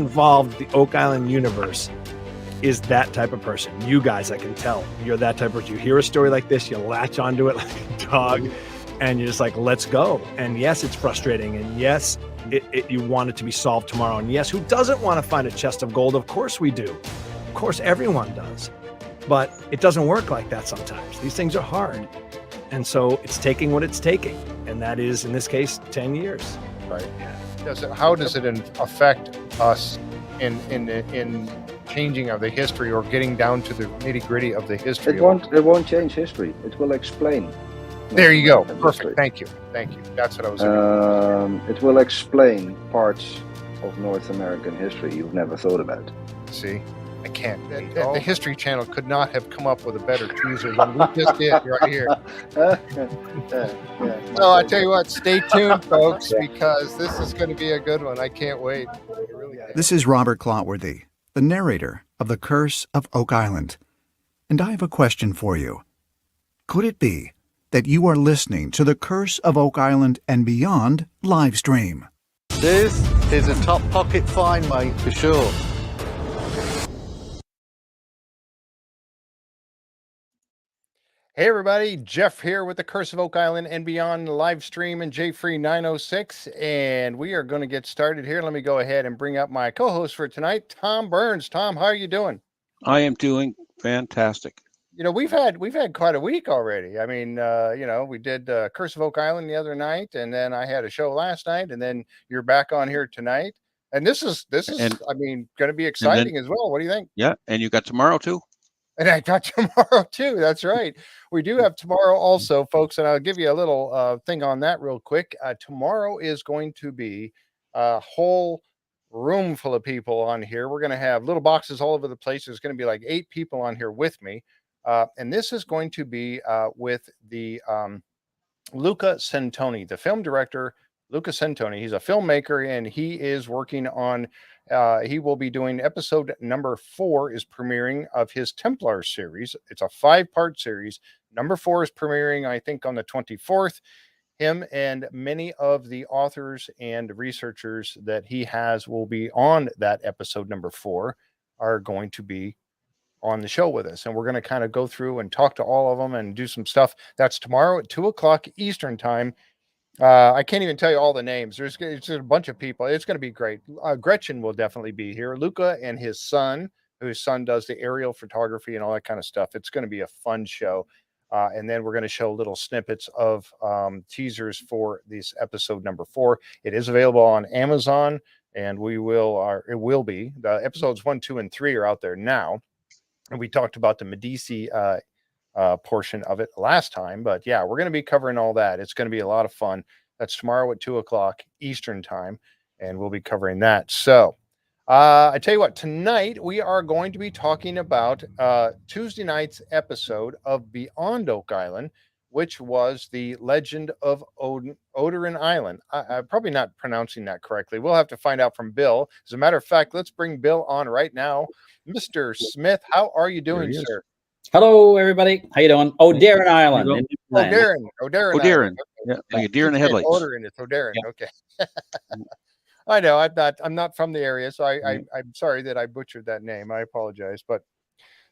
involved the Oak Island universe is that type of person. You guys, I can tell you're that type of person. You hear a story like this, you latch onto it like a dog, and you're just like, let's go. And yes, it's frustrating. And yes, you want it to be solved tomorrow. And yes, who doesn't want to find a chest of gold? Of course we do. Of course, everyone does. But it doesn't work like that sometimes. These things are hard. And so it's taking what it's taking. And that is, in this case, 10 years. Right. How does it affect us in changing of the history, or getting down to the nitty gritty of the history? It won't change history. It will explain. There you go. Perfect. Thank you. That's what I was it will explain parts of North American history you've never thought about. See, I can't. The History Channel could not have come up with a better teaser than we just did right here. So I tell you what, stay tuned, folks, because this is going to be a good one. I can't wait. This is Robert Clotworthy, the narrator of The Curse of Oak Island. And I have a question for you. Could it be that you are listening to The Curse of Oak Island and Beyond live stream? This is a top pocket find, mate, for sure. Hey everybody, Jeff here with The Curse of Oak Island and Beyond live stream and JFree 906, and we are going to get started here. Let me go ahead and bring up my co-host for tonight, Tom Burns. Tom, how are you doing? I am doing fantastic. You know, we've had quite a week already. I mean, we did Curse of Oak Island the other night, and then I had a show last night, and then you're back on here tonight. And this is I mean, going to be exciting as well. What do you think? Yeah, and you got tomorrow too. And I got tomorrow too. That's right. We do have tomorrow also, folks. And I'll give you a little thing on that real quick. Tomorrow is going to be a whole room full of people on here. We're going to have little boxes all over the place. There's going to be like 8 people on here with me. And this is going to be with the Luca Centoni, the film director, Luca Centoni. He's a filmmaker, and he is working on he will be doing episode number 4 is premiering of his Templar series. It's a 5-part series. Number 4 is premiering, I think, on the 24th. Him and many of the authors and researchers that he has will be on that episode number 4 are going to be on the show with us. And we're going to kind of go through and talk to all of them and do some stuff. That's tomorrow at 2:00 Eastern time. I can't even tell you all the names. There's a bunch of people. It's going to be great. Gretchen will definitely be here. Luca and his son, whose son does the aerial photography and all that kind of stuff. It's going to be a fun show. And then we're going to show little snippets of teasers for this episode number 4. It is available on Amazon, and it will be. The episodes 1, 2, and 3 are out there now. And we talked about the Medici portion of it last time, but yeah, we're going to be covering all that. It's going to be a lot of fun. That's tomorrow at 2:00 Eastern time, and we'll be covering that. So I tell you what, tonight we are going to be talking about Tuesday night's episode of Beyond Oak Island, which was the Legend of Oderin Island. I'm probably not pronouncing that correctly. We'll have to find out from Bill. As a matter of fact, let's bring Bill on right now. Mr. Smith, how are you doing, sir? Hello, everybody. How you doing? Oderin Island. Oderin. Yeah, like a deer in the headlights. Oderin, it's Oderin. Yeah. Okay. I know. I'm not from the area, so I'm sorry that I butchered that name. I apologize. But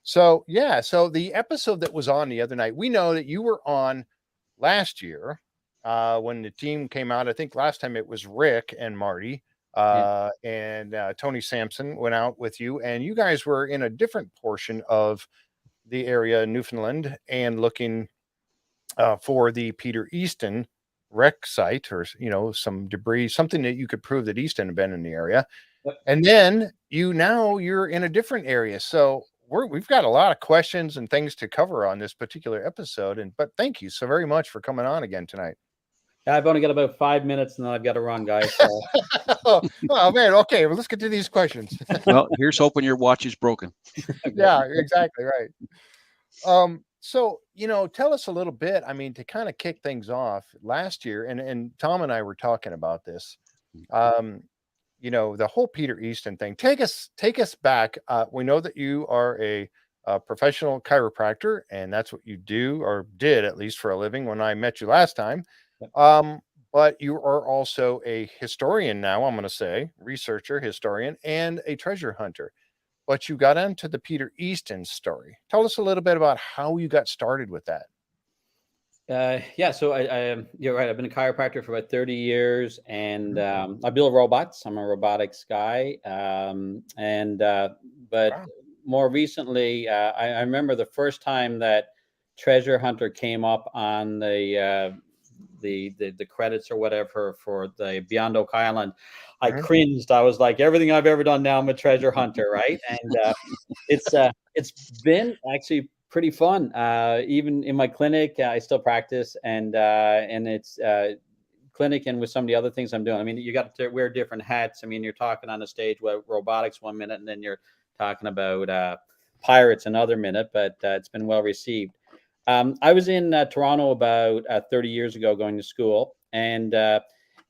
so the episode that was on the other night, we know that you were on last year when the team came out. I think last time it was Rick and Marty and Tony Sampson went out with you, and you guys were in a different portion of the area, Newfoundland, and looking for the Peter Easton wreck site, or some debris, something that you could prove that Easton had been in the area. Yep. And then you're in a different area, so we've got a lot of questions and things to cover on this particular episode. But thank you so very much for coming on again tonight. I've only got about 5 minutes, and then I've got to run, guys. So. Oh man, okay. Well, let's get to these questions. Well, here's hoping your watch is broken. Yeah, exactly right. So tell us a little bit. I mean, to kind of kick things off, last year, and Tom and I were talking about this. The whole Peter Easton thing. Take us back. We know that you are a professional chiropractor, and that's what you do, or did at least, for a living when I met you last time. but you are also a historian now, I'm going to say, researcher, historian, and a treasure hunter. But you got into the Peter Easton story. Tell us a little bit about how you got started with that. Yeah, so you're right. I've been a chiropractor for about 30 years, and I build robots. I'm a robotics guy, but Wow. more recently, I remember the first time that Treasure Hunter came up on the credits or whatever for the Beyond Oak Island. I cringed. I was like, everything I've ever done now, I'm a treasure hunter, right? And it's been actually pretty fun. Even in my clinic, I still practice, and it's clinic and with some of the other things I'm doing. I mean, you got to wear different hats. I mean, you're talking on a stage with robotics one minute, and then you're talking about pirates another minute. But it's been well received. I was in Toronto about 30 years ago, going to school, and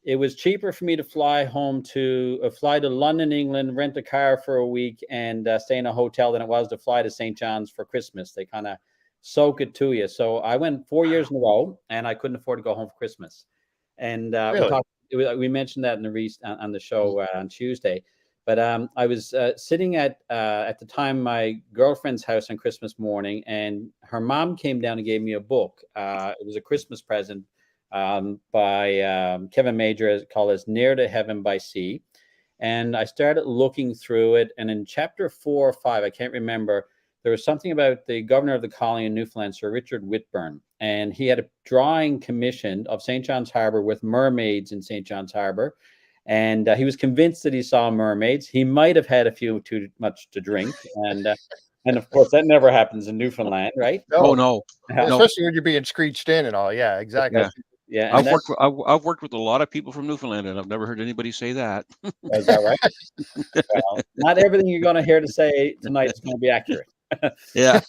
it was cheaper for me to fly to London, England, rent a car for a week, and stay in a hotel than it was to fly to St. John's for Christmas. They kind of soak it to you. So I went 4 years in a row, and I couldn't afford to go home for Christmas. And Really? we mentioned that on the show on Tuesday. But I was sitting at the time my girlfriend's house on Christmas morning, and her mom came down and gave me a book. It was a Christmas present by Kevin Major, called as Near to Heaven by Sea. And I started looking through it. And in chapter 4 or 5, I can't remember, there was something about the governor of the colony in Newfoundland, Sir Richard Whitburn. And he had a drawing commissioned of St. John's Harbor with mermaids in St. John's Harbor. And he was convinced that he saw mermaids. He might have had a few too much to drink. And of course, that never happens in Newfoundland, right? Oh, no. Especially when you're being screeched in and all. Yeah, exactly. Yeah. I've worked with a lot of people from Newfoundland, and I've never heard anybody say that. Is that right? Well, not everything you're going to hear to say tonight is going to be accurate. Yeah.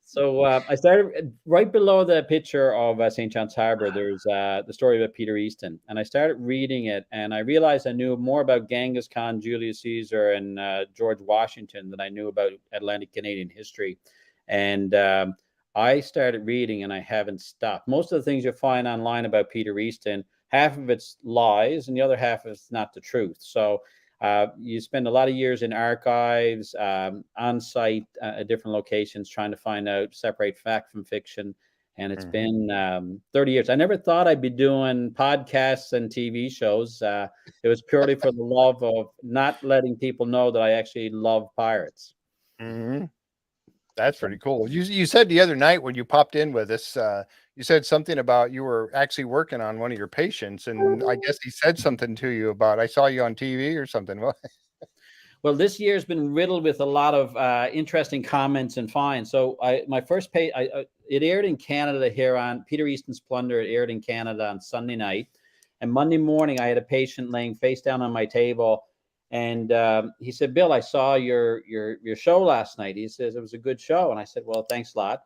So I started right below the picture of St. John's Harbor. There's the story about Peter Easton, and I started reading it, and I realized I knew more about Genghis Khan, Julius Caesar, and George Washington than I knew about Atlantic Canadian history. And I started reading, and I haven't stopped. Most of the things you find online about Peter Easton, half of it's lies, and the other half is not the truth. So you spend a lot of years in archives, on site at different locations, trying to find out, separate fact from fiction. And it's been 30 years. I never thought I'd be doing podcasts and TV shows. It was purely for the love of not letting people know that I actually love pirates. That's pretty cool. You said the other night when you popped in with us, you said something about you were actually working on one of your patients, and I guess he said something to you about, I saw you on TV or something. Well, this year's been riddled with a lot of interesting comments and finds. So my first it aired in Canada here on Peter Easton's Plunder. It aired in Canada on Sunday night, and Monday morning I had a patient laying face down on my table. And he said, "Bill, I saw your show last night." He says, "It was a good show." And I said, "Well, thanks a lot."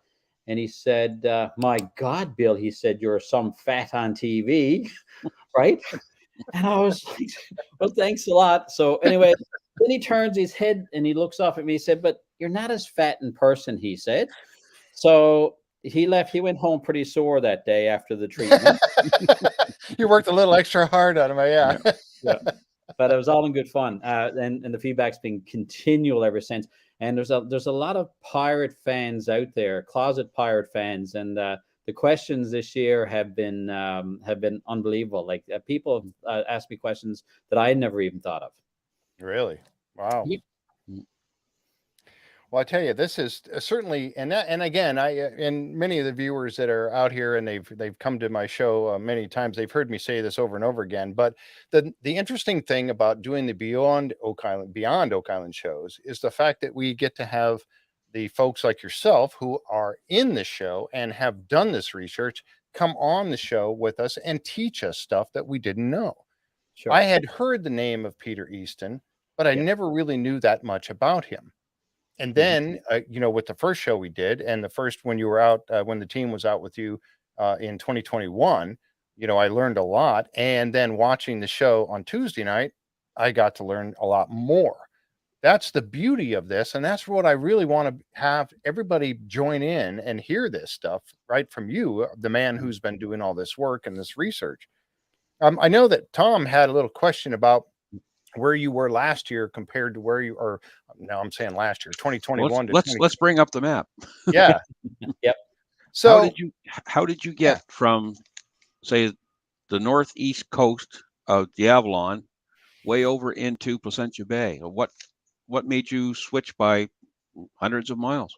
And he said, "My God, Bill," he said, "you're some fat on TV," right? And I was like, "Well, thanks a lot." So anyway, then he turns his head and he looks off at me. He said, "But you're not as fat in person," he said. So he left. He went home pretty sore that day after the treatment. You worked a little extra hard on him, yeah. But it was all in good fun, and the feedback's been continual ever since. And there's a lot of pirate fans out there, closet pirate fans, and the questions this year have been unbelievable. Like people have asked me questions that I had never even thought of. Really? Wow. Yeah. Well, I tell you, this is certainly, and again, and many of the viewers that are out here and they've come to my show many times, they've heard me say this over and over again. But the interesting thing about doing the Beyond Oak Island shows is the fact that we get to have the folks like yourself who are in the show and have done this research come on the show with us and teach us stuff that we didn't know. Sure. I had heard the name of Peter Easton, but I never really knew that much about him. And then, with the first show we did, and the first when you were out, when the team was out with you in 2021, I learned a lot. And then watching the show on Tuesday night, I got to learn a lot more. that's the beauty of this, and that's what I really want to have everybody join in and hear this stuff right from you, the man who's been doing all this work and this research. I know that Tom had a little question about where you were last year compared to where you are now. I'm saying last year, Well, 2021 to let's bring up the map. yeah. Yep. So How did you get from, say, the northeast coast of the Avalon way over into Placentia Bay? What made you switch by hundreds of miles?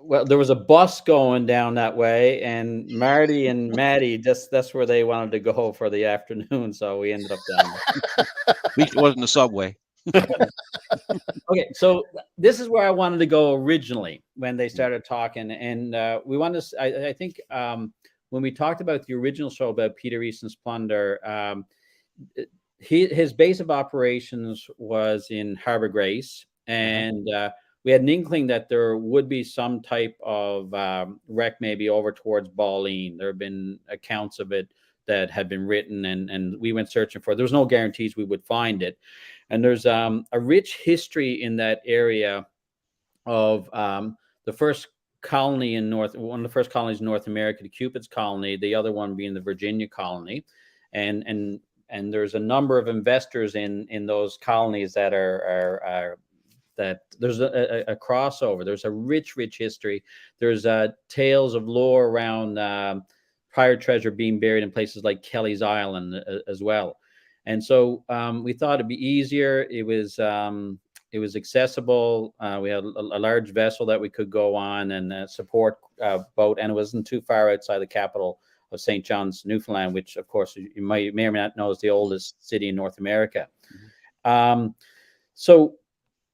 Well, there was a bus going down that way, and Marty and Maddie, that's where they wanted to go for the afternoon, so we ended up down there. At least it wasn't the subway. Okay, so this is where I wanted to go originally when they started talking, and we wanted to. I think when we talked about the original show about Peter Easton's plunder, his base of operations was in Harbor Grace, and we had an inkling that there would be some type of wreck maybe over towards Balleen. There have been accounts of it that had been written, and we went searching for it. There was no guarantees we would find it. And there's a rich history in that area of the first colony in one of the first colonies in North America, the Cupid's colony, the other one being the Virginia colony. And there's a number of investors in those colonies that are that there's a crossover. There's a rich history. There's tales of lore around pirate treasure being buried in places like Kelly's Island as well. And so we thought it'd be easier. It was accessible. We had a large vessel that we could go on and a support boat, and it wasn't too far outside the capital of St. John's, Newfoundland, which, of course, you may or may not know is the oldest city in North America. So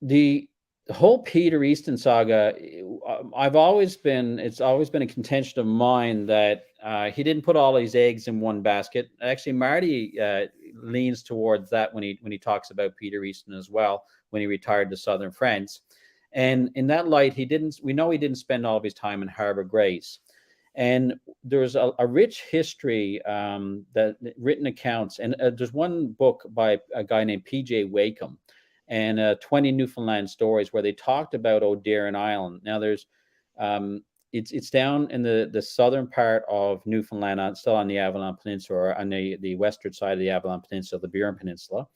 the whole Peter Easton saga, it's always been a contention of mine that he didn't put all his eggs in one basket. Actually, Marty leans towards that when he talks about Peter Easton as well, when he retired to southern France. And in that light, we know he didn't spend all of his time in Harbor Grace. And there's a rich history, that written accounts. And there's one book by a guy named P.J. Wakeham, and 20 Newfoundland stories where they talked about Oderin Island. Now there's it's down in the southern part of Newfoundland, still on the Avalon Peninsula, or on the western side of the Avalon Peninsula, the Burin Peninsula.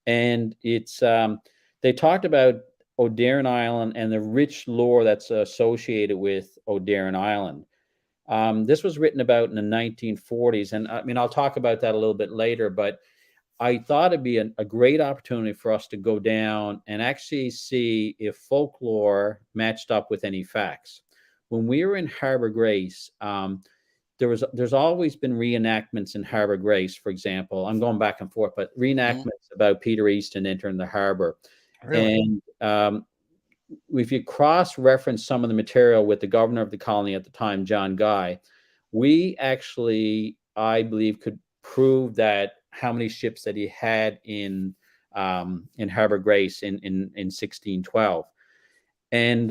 And it's they talked about Oderin Island and the rich lore that's associated with Oderin Island. This was written about in the 1940s, and I mean, I'll talk about that a little bit later, but I thought it'd be a great opportunity for us to go down and actually see if folklore matched up with any facts. When we were in Harbor Grace, there's always been reenactments in Harbor Grace, for example. I'm going back and forth, but reenactments about Peter Easton entering the harbor. Really? And if you cross-reference some of the material with the governor of the colony at the time, John Guy, we actually, I believe, could prove that how many ships that he had in Harbor Grace in 1612, and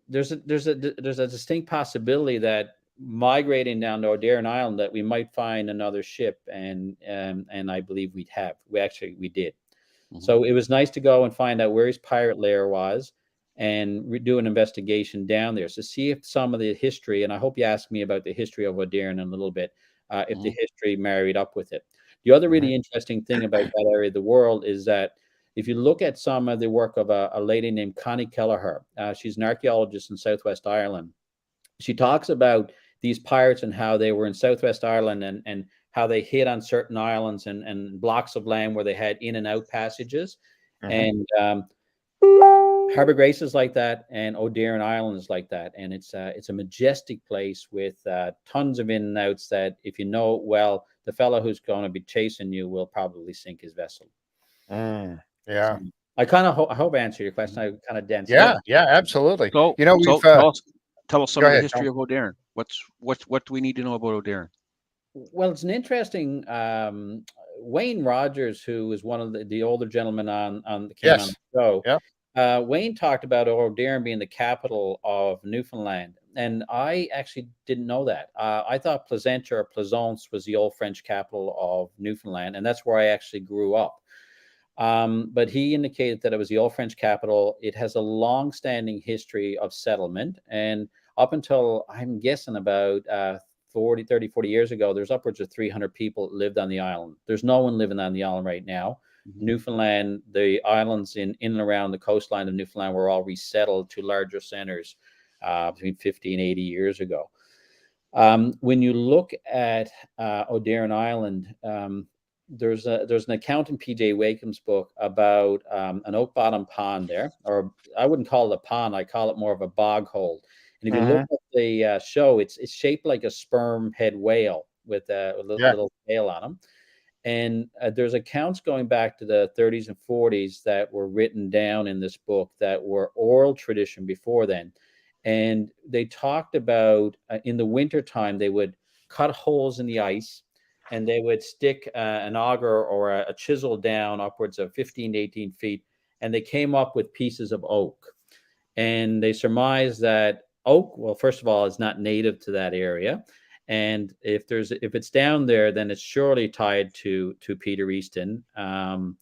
there's a distinct possibility that migrating down to Oderin Island that we might find another ship, and I believe we did. So it was nice to go and find out where his pirate lair was and do an investigation down there to see if some of the history, and I hope you ask me about the history of Oderin in a little bit, if the history married up with it. The other really interesting thing about that area of the world is that if you look at some of the work of a lady named Connie Kelleher, she's an archaeologist in Southwest Ireland. She talks about these pirates and how they were in Southwest Ireland and how they hid on certain islands and blocks of land where they had in and out passages. And Harbor Grace is like that, and Oderin Island is like that. And it's a majestic place with tons of in and outs that if you know it well, the fellow who's going to be chasing you will probably sink his vessel. Yeah. So I hope I answered your question. I kind of dense. Yeah, absolutely. So, you know, we've tell us some of the history of Oderin. What do we need to know about Oderin? Well, it's an interesting Wayne Rogers, who is one of the older gentlemen on the show. Yeah. Wayne talked about Oderin being the capital of Newfoundland, and I actually didn't know that. I thought Plaisance was the old French capital of Newfoundland, and that's where I actually grew up. But he indicated that it was the old French capital. It has a long-standing history of settlement, and up until, I'm guessing, about 30, 40 years ago, there's upwards of 300 people that lived on the island. There's no one living on the island right now. Newfoundland, the islands in and around the coastline of Newfoundland were all resettled to larger centers between 50 and 80 years ago. When you look at Oderin Island, there's an account in P.J. Wakem's book about an oak bottom pond there, or I wouldn't call it a pond, I call it more of a bog hole. And if you look at the show, it's shaped like a sperm head whale with a little tail on him. And there's accounts going back to the 30s and 40s that were written down in this book that were oral tradition before then. And they talked about in the wintertime, they would cut holes in the ice and they would stick an auger or a chisel down upwards of 15 to 18 feet. And they came up with pieces of oak. And they surmised that oak, well, first of all, is not native to that area. And if it's down there, then it's surely tied to Peter Easton. And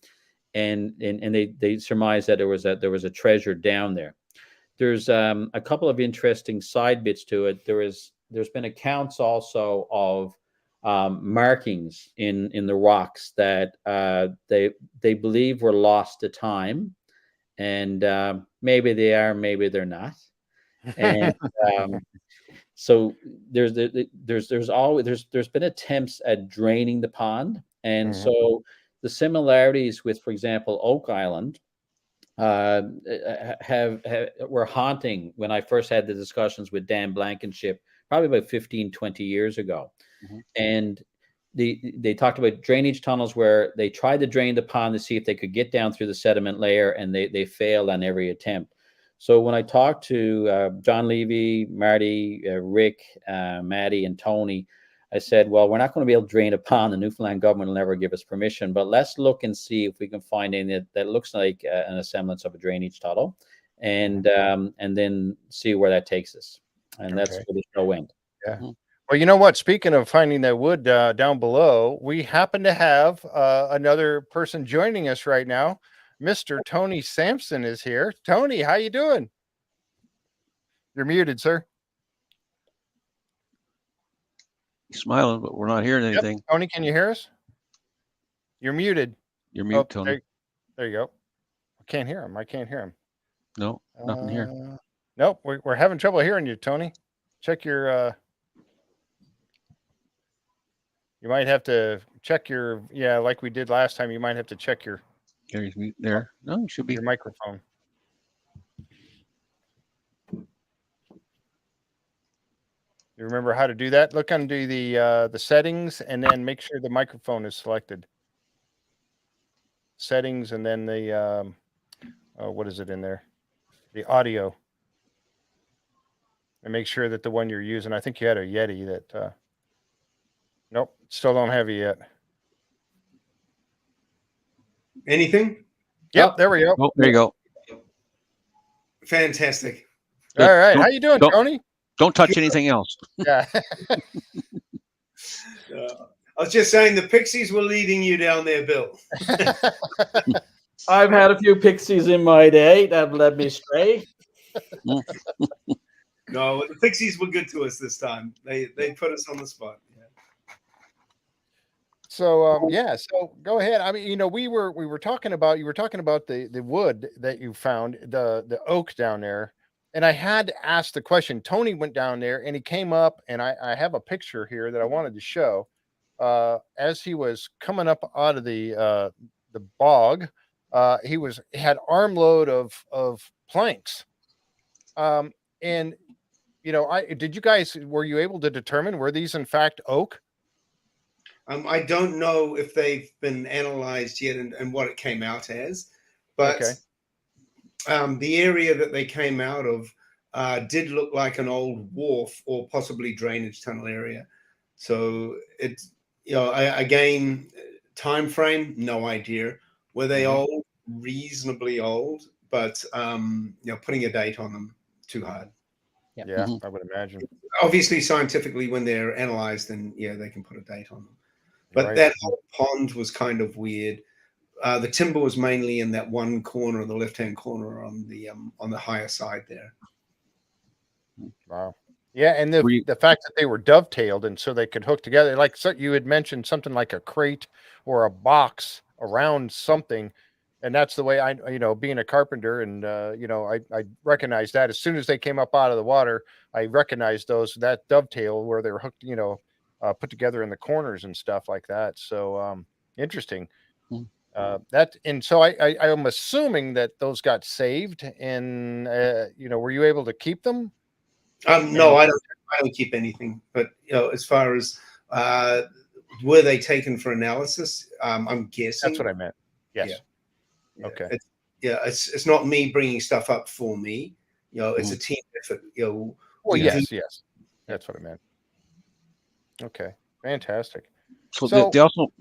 they surmised that there was a treasure down there. There's a couple of interesting side bits to it. There's been accounts also of markings in the rocks that they believe were lost to time, and maybe they are, maybe they're not. And so there's been attempts at draining the pond, and so the similarities with, for example, Oak Island were haunting when I first had the discussions with Dan Blankenship probably about 15, 20 years ago. And they talked about drainage tunnels where they tried to drain the pond to see if they could get down through the sediment layer, and they failed on every attempt. So when I talked to John Levy, Marty, Rick, Maddie, and Tony, I said, well, we're not going to be able to drain a pond. The Newfoundland government will never give us permission, but let's look and see if we can find anything that looks like an semblance of a drainage tunnel, and then see where that takes us. And that's where the show went. Yeah. Well, you know what? Speaking of finding that wood down below, we happen to have another person joining us right now. Mr. Tony Sampson is here. Tony, how you doing? You're muted, sir. He's smiling, but we're not hearing anything. Yep. Tony, can you hear us? You're muted. You're muted, Tony. There you go. I can't hear him. I can't hear him. No, nothing here. Nope, we're having trouble hearing you, Tony. Check your you might have to check your, like we did last time, you might have to check your there. No, you should be your microphone. You remember how to do that? Look under the settings and then make sure the microphone is selected. Settings and then the what is it in there? The audio. And make sure that the one you're using, I think you had a Yeti that nope, still don't have it yet. Anything? Yep, there we go. Oh, there you go. Fantastic. All right. How you doing, Tony? Don't touch anything else. Yeah. I was just saying the Pixies were leading you down there, Bill. I've had a few Pixies in my day that have led me astray. No, the Pixies were good to us this time. They put us on the spot. So so go ahead. I mean, we were talking about, you were talking about the wood that you found, the oak down there, and I had to ask the question. Tony went down there and he came up, and I have a picture here that I wanted to show. As he was coming up out of the bog, he had armload of planks, and were you able to determine, were these in fact oak? I don't know if they've been analyzed yet and what it came out as, but the area that they came out of did look like an old wharf or possibly drainage tunnel area. So it's, again, time frame, no idea. Were they old? Reasonably old, but putting a date on them, too hard. Yeah, I would imagine. Obviously, scientifically, when they're analyzed, then they can put a date on them. But that whole pond was kind of weird. the timber was mainly in that one corner, the left-hand corner on the higher side there. Wow. Yeah, and Were you- the fact that they were dovetailed and so they could hook together, like so you had mentioned something like a crate or a box around something, and that's the way I, being a carpenter, and I recognized that as soon as they came up out of the water, I recognized that dovetail where they were hooked, put together in the corners and stuff like that. So interesting. Hmm. And so I'm assuming that those got saved, and were you able to keep them? No, I don't keep anything. But as far as were they taken for analysis, I'm guessing. That's what I meant. Yes. Yeah. Okay. It's not me bringing stuff up for me. It's a team effort. Well, yes. That's what I meant. Okay. Fantastic. So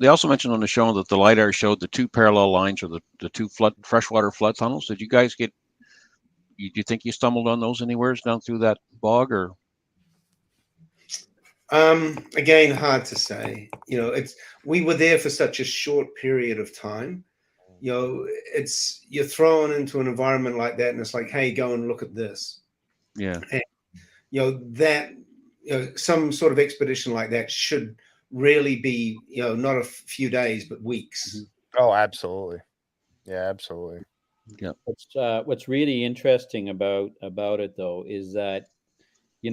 they also mentioned on the show that the LiDAR showed the two parallel lines, or the two freshwater flood tunnels. Did you guys do you think you stumbled on those anywhere down through that bog, or? Again, hard to say. We were there for such a short period of time. You're thrown into an environment like that, and it's like, hey, go and look at this. Yeah. And some sort of expedition like that should really be, not a few days, but weeks. Mm-hmm. Oh, absolutely. Yeah, absolutely. Yeah. What's really interesting about it though is that you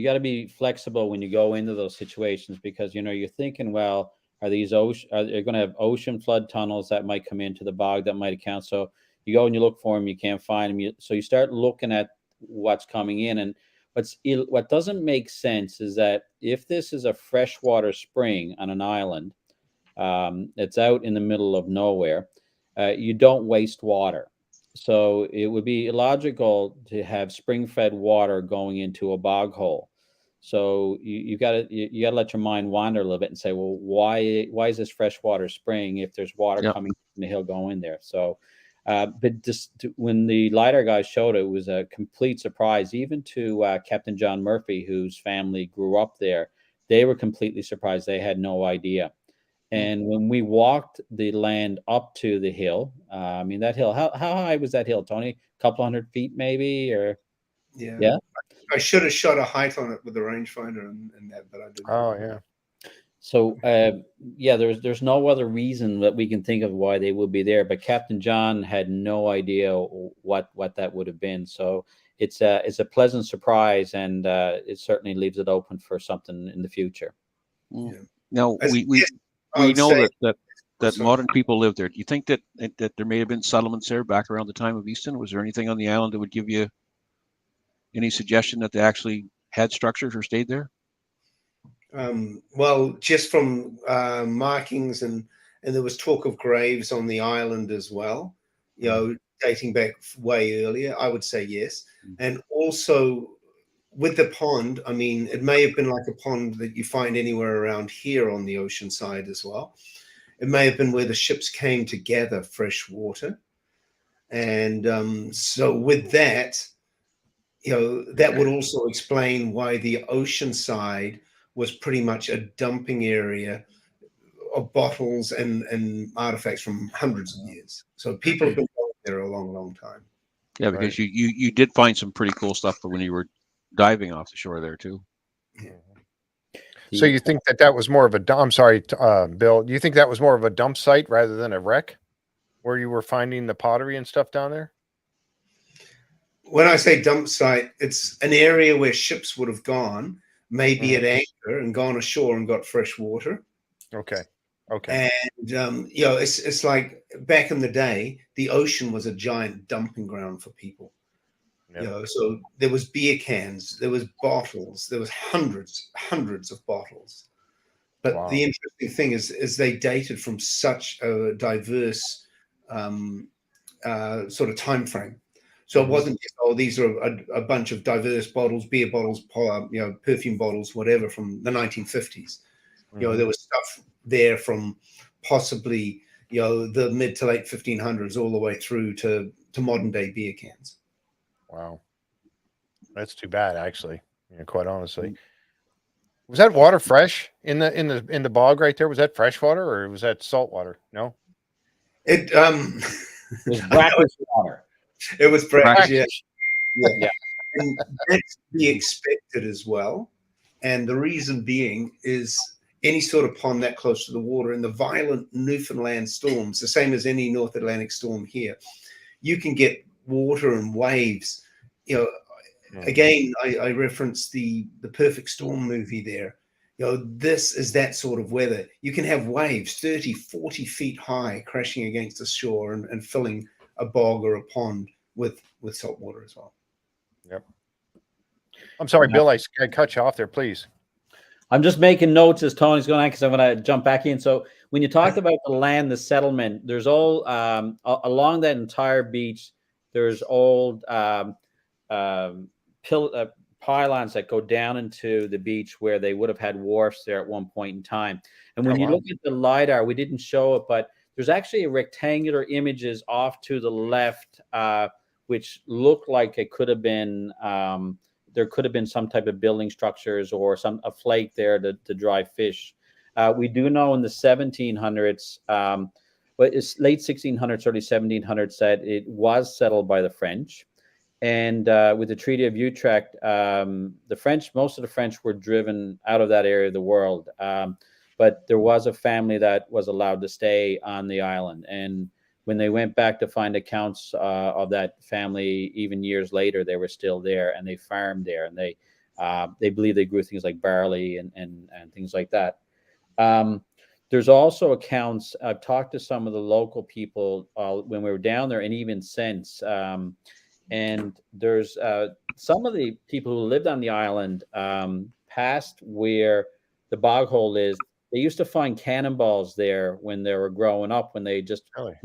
got to be flexible when you go into those situations, because you're thinking, well, are they going to have ocean flood tunnels that might come into the bog that might account? So you go and you look for them, you can't find them. So you start looking at what's coming in, and what doesn't make sense is that if this is a freshwater spring on an island, it's out in the middle of nowhere, you don't waste water. So it would be illogical to have spring-fed water going into a bog hole. So you got to let your mind wander a little bit and say, well, why is this freshwater spring if there's water coming from the hill going there? So, but when the LiDAR guys showed it, it was a complete surprise, even to Captain John Murphy, whose family grew up there. They were completely surprised. They had no idea. And when we walked the land up to the hill, that hill, how high was that hill, Tony? A couple 100 feet maybe, or? Yeah. I should have shot a height on it with the rangefinder and that, but I didn't. Oh, yeah. So, there's no other reason that we can think of why they would be there, but Captain John had no idea what that would have been. So it's a pleasant surprise, and it certainly leaves it open for something in the future. Yeah. Now, we know that modern people live there. Do you think that there may have been settlements there back around the time of Easton? Was there anything on the island that would give you any suggestion that they actually had structures or stayed there? Well, just from markings, and there was talk of graves on the island as well, dating back way earlier. I would say yes. And also with the pond, it may have been like a pond that you find anywhere around here on the ocean side as well. It may have been where the ships came to gather fresh water. And so with that, that would also explain why the ocean side was pretty much a dumping area of bottles and artifacts from hundreds of years. So people have been going there a long, long time. Yeah, because you did find some pretty cool stuff when you were diving off the shore there too. Yeah. So you think that was more of a dump? I'm sorry, Bill. Do you think that was more of a dump site rather than a wreck, where you were finding the pottery and stuff down there? When I say dump site, it's an area where ships would have gone, maybe at anchor, and gone ashore and got fresh water. Okay. And it's like back in the day, the ocean was a giant dumping ground for people. Yep. So there was beer cans, there was bottles, there was hundreds of bottles. But the interesting thing is they dated from such a diverse sort of time frame. So it wasn't just, these are a bunch of diverse bottles, beer bottles, perfume bottles, whatever, from the 1950s. There was stuff there from possibly the mid to late 1500s all the way through to modern day beer cans. Wow, that's too bad, actually. Quite honestly. Was that water fresh in the bog right there? Was that fresh water or was that salt water? No. It It was brackish water. it was brackish, yeah. Yeah. And that's to be expected as well. And the reason being is any sort of pond that close to the water, and the violent Newfoundland storms, the same as any North Atlantic storm here, you can get water and waves. You know, again, I referenced the Perfect Storm movie there. You know, this is that sort of weather. You can have waves 30, 40 feet high crashing against the shore and filling a bog or a pond with salt water as well. Yep. I'm sorry, Bill, I cut you off there, please. I'm just making notes as Tony's going on because I'm going to jump back in. So when you talked about the land, the settlement, there's all along that entire beach, there's old pylons that go down into the beach where they would have had wharfs there at one point in time. And when you look at the LiDAR, we didn't show it, but there's actually a rectangular images off to the left, which look like it could have been there could have been some type of building structures or a flake there to dry fish. We do know in the 1700s, but it's late 1600s, early 1700s, that it was settled by the French. And with the Treaty of Utrecht, most of the French were driven out of that area of the world. But there was a family that was allowed to stay on the island. And when they went back to find accounts of that family, even years later, they were still there and they farmed there. And they believe they grew things like barley and things like that. There's also accounts, I've talked to some of the local people when we were down there and even since, and there's some of the people who lived on the island past where the bog hole is. They used to find cannonballs there when they were growing up. When they just would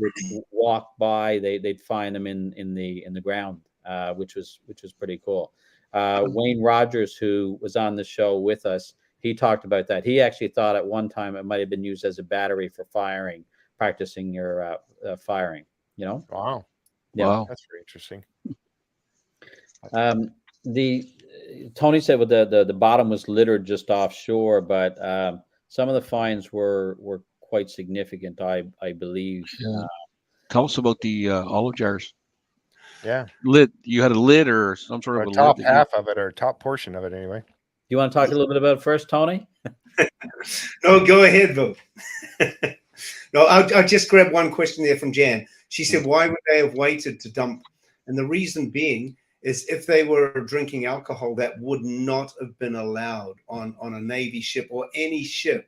walk by, they'd find them in the ground, which was pretty cool. Wayne Rogers, who was on the show with us, he talked about that. He actually thought at one time it might have been used as a battery for firing, practicing your firing. You know? Wow. Yeah. Wow. That's very interesting. Tony said with the bottom was littered just offshore, but some of the finds were quite significant, I believe. Yeah. Tell us about the olive jars. Yeah. Lid. You had a lid or some sort of a top lid half of it, or top portion of it anyway. You want to talk a little bit about it first, Tony? No, go ahead, Bill. No, I'll just grab one question there from Jan. She said, why would they have waited to dump? And the reason being is if they were drinking alcohol, that would not have been allowed on a Navy ship or any ship.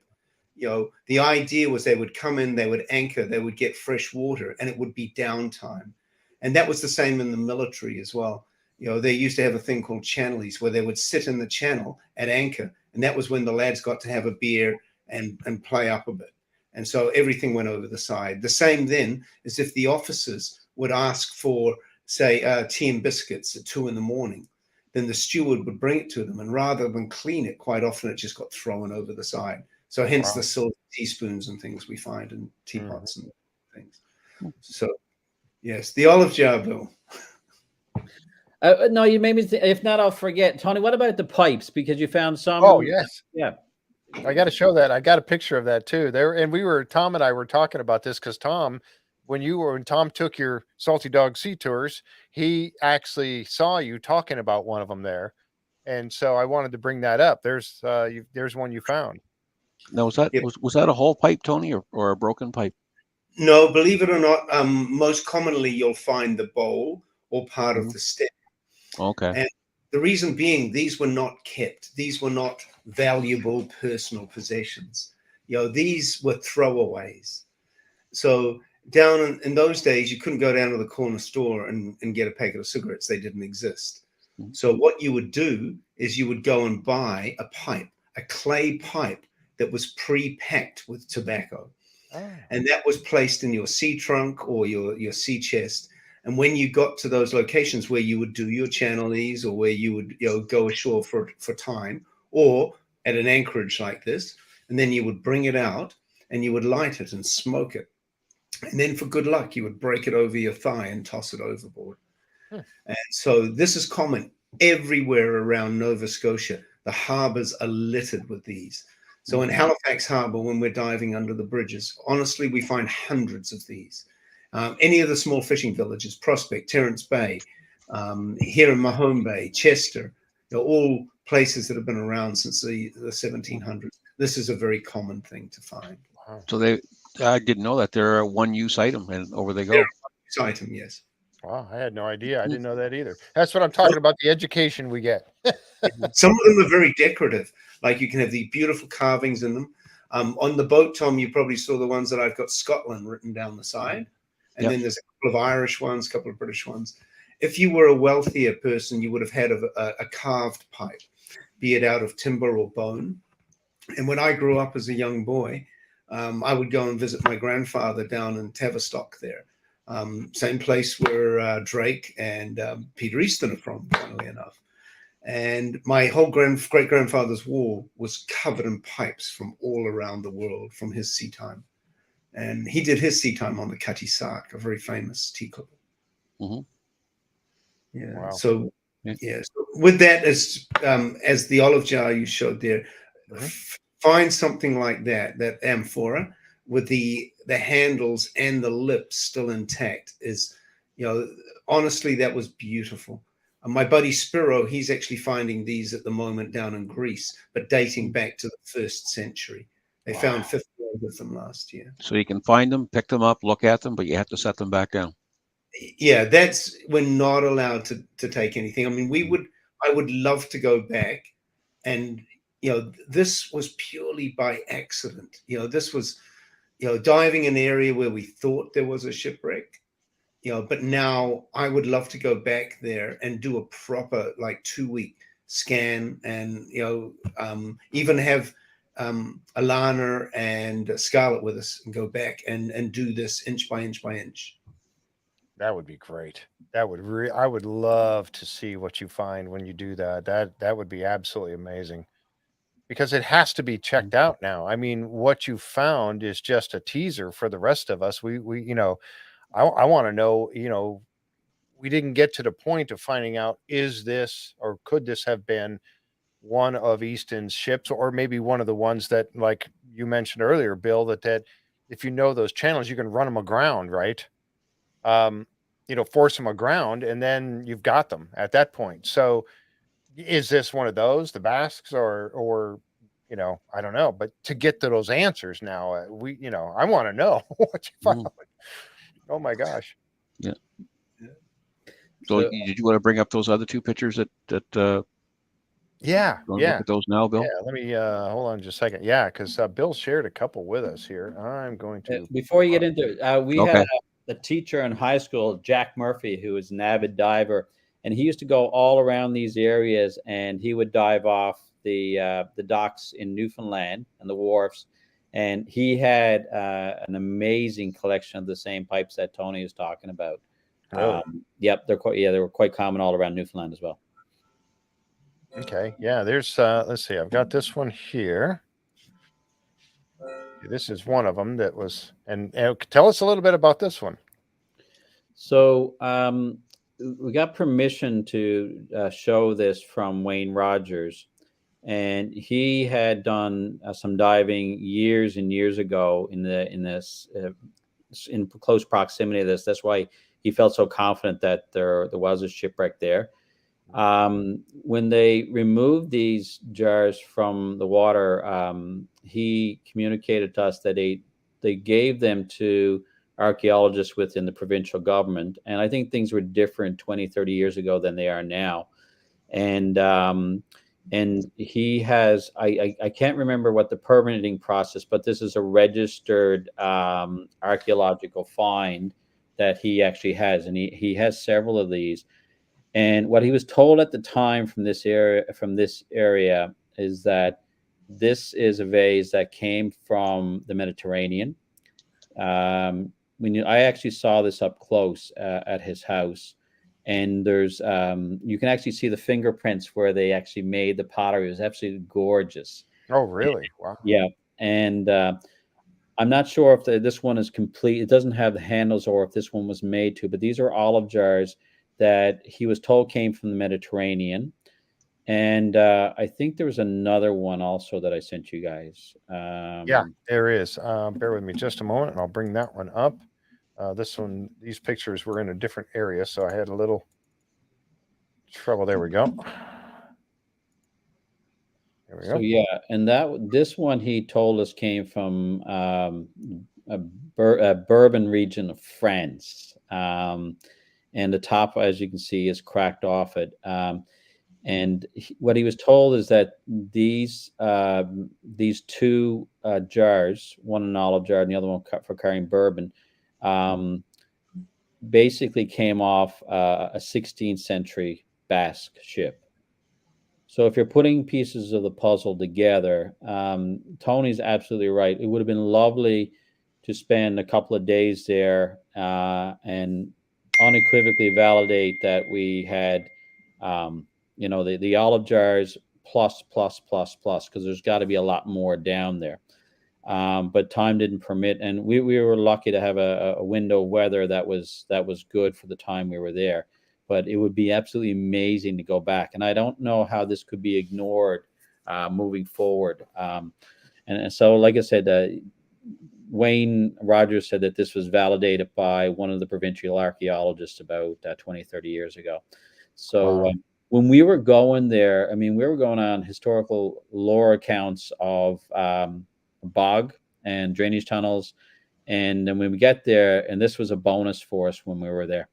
You know, the idea was they would come in, they would anchor, they would get fresh water, and it would be downtime. And that was the same in the military as well. You know, they used to have a thing called channelies where they would sit in the channel at anchor. And that was when the lads got to have a beer and play up a bit. And so everything went over the side. The same then is if the officers would ask for, say, tea and biscuits at 2 a.m, then the steward would bring it to them. And rather than clean it, quite often it just got thrown over the side. So hence the silver teaspoons and things we find in teapots and things. So, yes, the olive jar, Bill. No, you made me think. If not, I'll forget. Tony, what about the pipes? Because you found some. Oh, yes. Yeah. I got to show that. I got a picture of that too. There, and Tom and I were talking about this because Tom, when Tom took your Salty Dog Sea Tours, he actually saw you talking about one of them there. And so I wanted to bring that up. There's one you found. Now, was that a whole pipe, Tony, or a broken pipe? No, believe it or not, most commonly you'll find the bowl or part of the stem. Okay. And the reason being, these were not kept. These were not valuable personal possessions. You know, these were throwaways. So down in those days, you couldn't go down to the corner store and get a packet of cigarettes. They didn't exist. So what you would do is you would go and buy a pipe, a clay pipe that was pre-packed with tobacco. And that was placed in your sea trunk or your sea chest. And when you got to those locations where you would do your channelese or where you would go ashore for time or at an anchorage like this, and then you would bring it out and you would light it and smoke it. And then for good luck, you would break it over your thigh and toss it overboard. And so this is common everywhere around Nova Scotia. the harbors are littered with these. So in Halifax Harbor, when we're diving under the bridges, honestly, we find hundreds of these. Any of the small fishing villages, Prospect, Terrence Bay, here in Mahone Bay, Chester, they're all places that have been around since the 1700s. This is a very common thing to find. Wow. So I didn't know that they're a one-use item, and over they go. They're a one-use item, yes. Wow, I had no idea. I didn't know that either. That's what I'm talking about, the education we get. Some of them are very decorative. Like you can have the beautiful carvings in them. On the boat, Tom, you probably saw the ones that I've got Scotland written down the side. And then there's a couple of Irish ones, a couple of British ones. If you were a wealthier person, you would have had a carved pipe, be it out of timber or bone. And when I grew up as a young boy, I would go and visit my grandfather down in Tavistock there. Same place where Drake and Peter Easton are from, funnily enough. And my whole great-grandfather's wall was covered in pipes from all around the world from his sea time. And he did his sea time on the Cutty Sark, a very famous tea clipper. Yeah. Wow. So, yeah. So with that, as the olive jar you showed there, find something like that amphora with the handles and the lips still intact is, honestly, that was beautiful. And my buddy Spiro, he's actually finding these at the moment down in Greece, but dating back to the 1st century. They found 50 of them last year. So you can find them, pick them up, look at them, but you have to set them back down. Yeah, we're not allowed to take anything. I mean, I would love to go back, and this was purely by accident. This was diving in an area where we thought there was a shipwreck. But now I would love to go back there and do a proper 2-week scan, and even have Alana and Scarlett with us and go back and do this inch by inch by inch. That would be great. I would love to see what you find when you do that. That would be absolutely amazing, because it has to be checked out now. I mean, what you found is just a teaser for the rest of us. I want to know, we didn't get to the point of finding out, is this, or could this have been one of Easton's ships, or maybe one of the ones that, like you mentioned earlier, Bill, that if you know those channels, you can run them aground, right? Force them aground, and then you've got them at that point. So is this one of those, the Basques, or I don't know, but to get to those answers now, I want to know what you found. Oh my gosh. Yeah. So did you want to bring up those other 2 pictures that yeah. Look at those now, Bill? Yeah, let me hold on just a second. Yeah, because Bill shared a couple with us here. I'm going to before you get into it, we had a teacher in high school, Jack Murphy, who was an avid diver, and he used to go all around these areas, and he would dive off the docks in Newfoundland and the wharfs. And he had an amazing collection of the same pipes that Tony is talking about. Oh. Yep, they were quite common all around Newfoundland as well. Okay, yeah, there's let's see, I've got this one here. This is one of them that was, and tell us a little bit about this one. So we got permission to show this from Wayne Rogers, and he had done some diving years and years ago in close proximity to this. That's why he felt so confident that there was a shipwreck there. When they removed these jars from the water, he communicated to us that they gave them to archaeologists within the provincial government. And I think things were different 20, 30 years ago than they are now. And he has, I can't remember what the permitting process, but this is a registered archaeological find that he actually has. And he has several of these. And what he was told at the time from this area is that this is a vase that came from the Mediterranean. I actually saw this up close at his house, and there's you can actually see the fingerprints where they actually made the pottery. It was absolutely gorgeous. Oh, really? Wow. Yeah, and I'm not sure if this one is complete. It doesn't have the handles, or if this one was made to. But these are olive jars that he was told came from the Mediterranean, And I think there was another one also that I sent you guys. Yeah, there is. Bear with me just a moment, and I'll bring that one up. This one, these pictures were in a different area, so I had a little trouble. There we go. There we So go. yeah, and this one he told us came from a Bourbon region of France, and the top, as you can see, is cracked off it. And what he was told is that these two jars, one an olive jar and the other one for carrying bourbon, basically came off a 16th century Basque ship. So if you're putting pieces of the puzzle together, Tony's absolutely right. It would have been lovely to spend a couple of days there and unequivocally validate that we had, the olive jars plus, because there's got to be a lot more down there. But time didn't permit, and we were lucky to have a window of weather that was good for the time we were there. But it would be absolutely amazing to go back, and I don't know how this could be ignored moving forward. And so, like I said, Wayne Rogers said that this was validated by one of the provincial archaeologists about 20, 30 years ago. So when we were going there, I mean, we were going on historical lore accounts of bog and drainage tunnels. And then when we get there, and this was a bonus for us when we were there.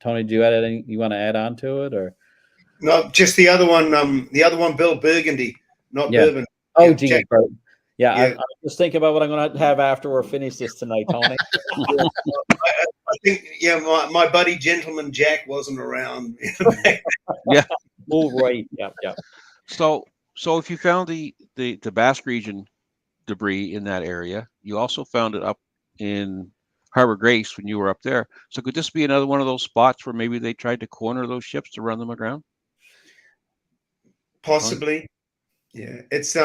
Tony, do you have anything you want to add on to it, or no? Just the other one, Bill Burgundy, not bourbon. Oh, geez, yeah. I just think about what I'm going to have after we're finished this tonight, Tony. I think, my buddy Gentleman Jack wasn't around. Yeah. Oh, right. Yeah. So if you found the Basque region debris in that area, you also found it up in Harbor Grace when you were up there. So could this be another one of those spots where maybe they tried to corner those ships to run them aground? Possibly. Yeah. It's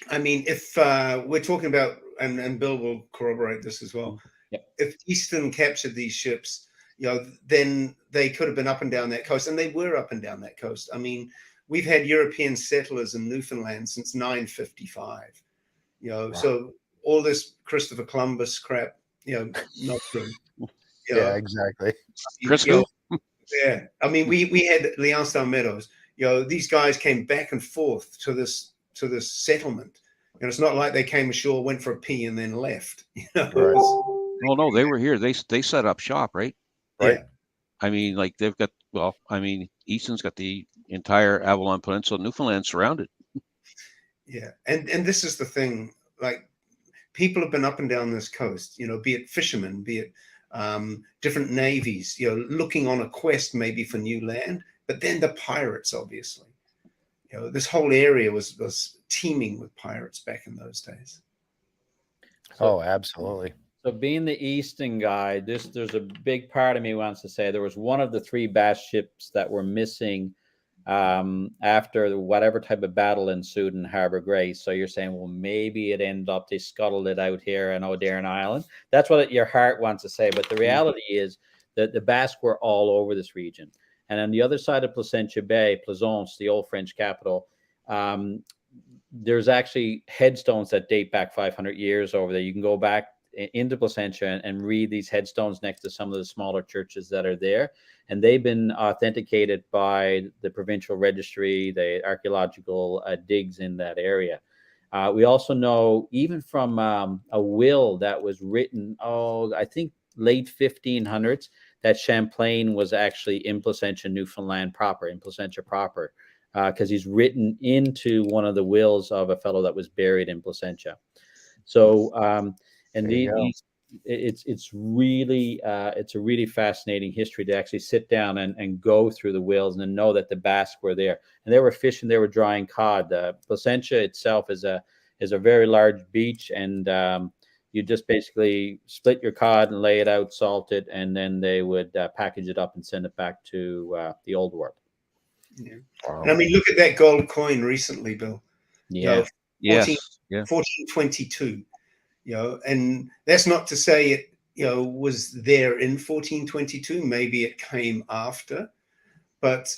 I mean, if we're talking about, and Bill will corroborate this as well. Yep. If Easton captured these ships, then they could have been up and down that coast, and they were up and down that coast. I mean, we've had European settlers in Newfoundland since 955. Wow. So all this Christopher Columbus crap, not true. Yeah, exactly. Yeah, I mean, we had Leonstown Meadows. These guys came back and forth to this settlement, and it's not like they came ashore, went for a pee, and then left. Right. Well, no, they were here. They set up shop, right? Right. Yeah. I mean, like they've got. Well, I mean, Easton's got the entire Avalon Peninsula, Newfoundland surrounded. Yeah, and this is the thing. Like, people have been up and down this coast. Be it fishermen, be it different navies. Looking on a quest maybe for new land, but then the pirates, obviously. This whole area was teeming with pirates back in those days. Oh, absolutely. So being the Easton guy, there's a big part of me wants to say there was one of the 3 Basque ships that were missing after whatever type of battle ensued in Harbor Grace. So you're saying, well, maybe it ended up, they scuttled it out here on Oderin Island. That's what your heart wants to say. But the reality is that the Basque were all over this region. And on the other side of Placentia Bay, Plaisance, the old French capital, there's actually headstones that date back 500 years over there. You can go back into Placentia and read these headstones next to some of the smaller churches that are there. And they've been authenticated by the provincial registry, the archaeological digs in that area. We also know, even from a will that was written, I think late 1500s, that Champlain was actually in Placentia, Newfoundland proper, in Placentia proper, because he's written into one of the wills of a fellow that was buried in Placentia. So, and it's really it's a really fascinating history to actually sit down and go through the wills and then know that the Basque were there, and they were fishing, they were drying cod. Placentia itself is a very large beach, and you just basically split your cod and lay it out, salt it, and then they would package it up and send it back to the old world. Yeah. Wow. And I mean, look at that gold coin recently, Bill. Yeah. 1422. And that's not to say it, was there in 1422. Maybe it came after, but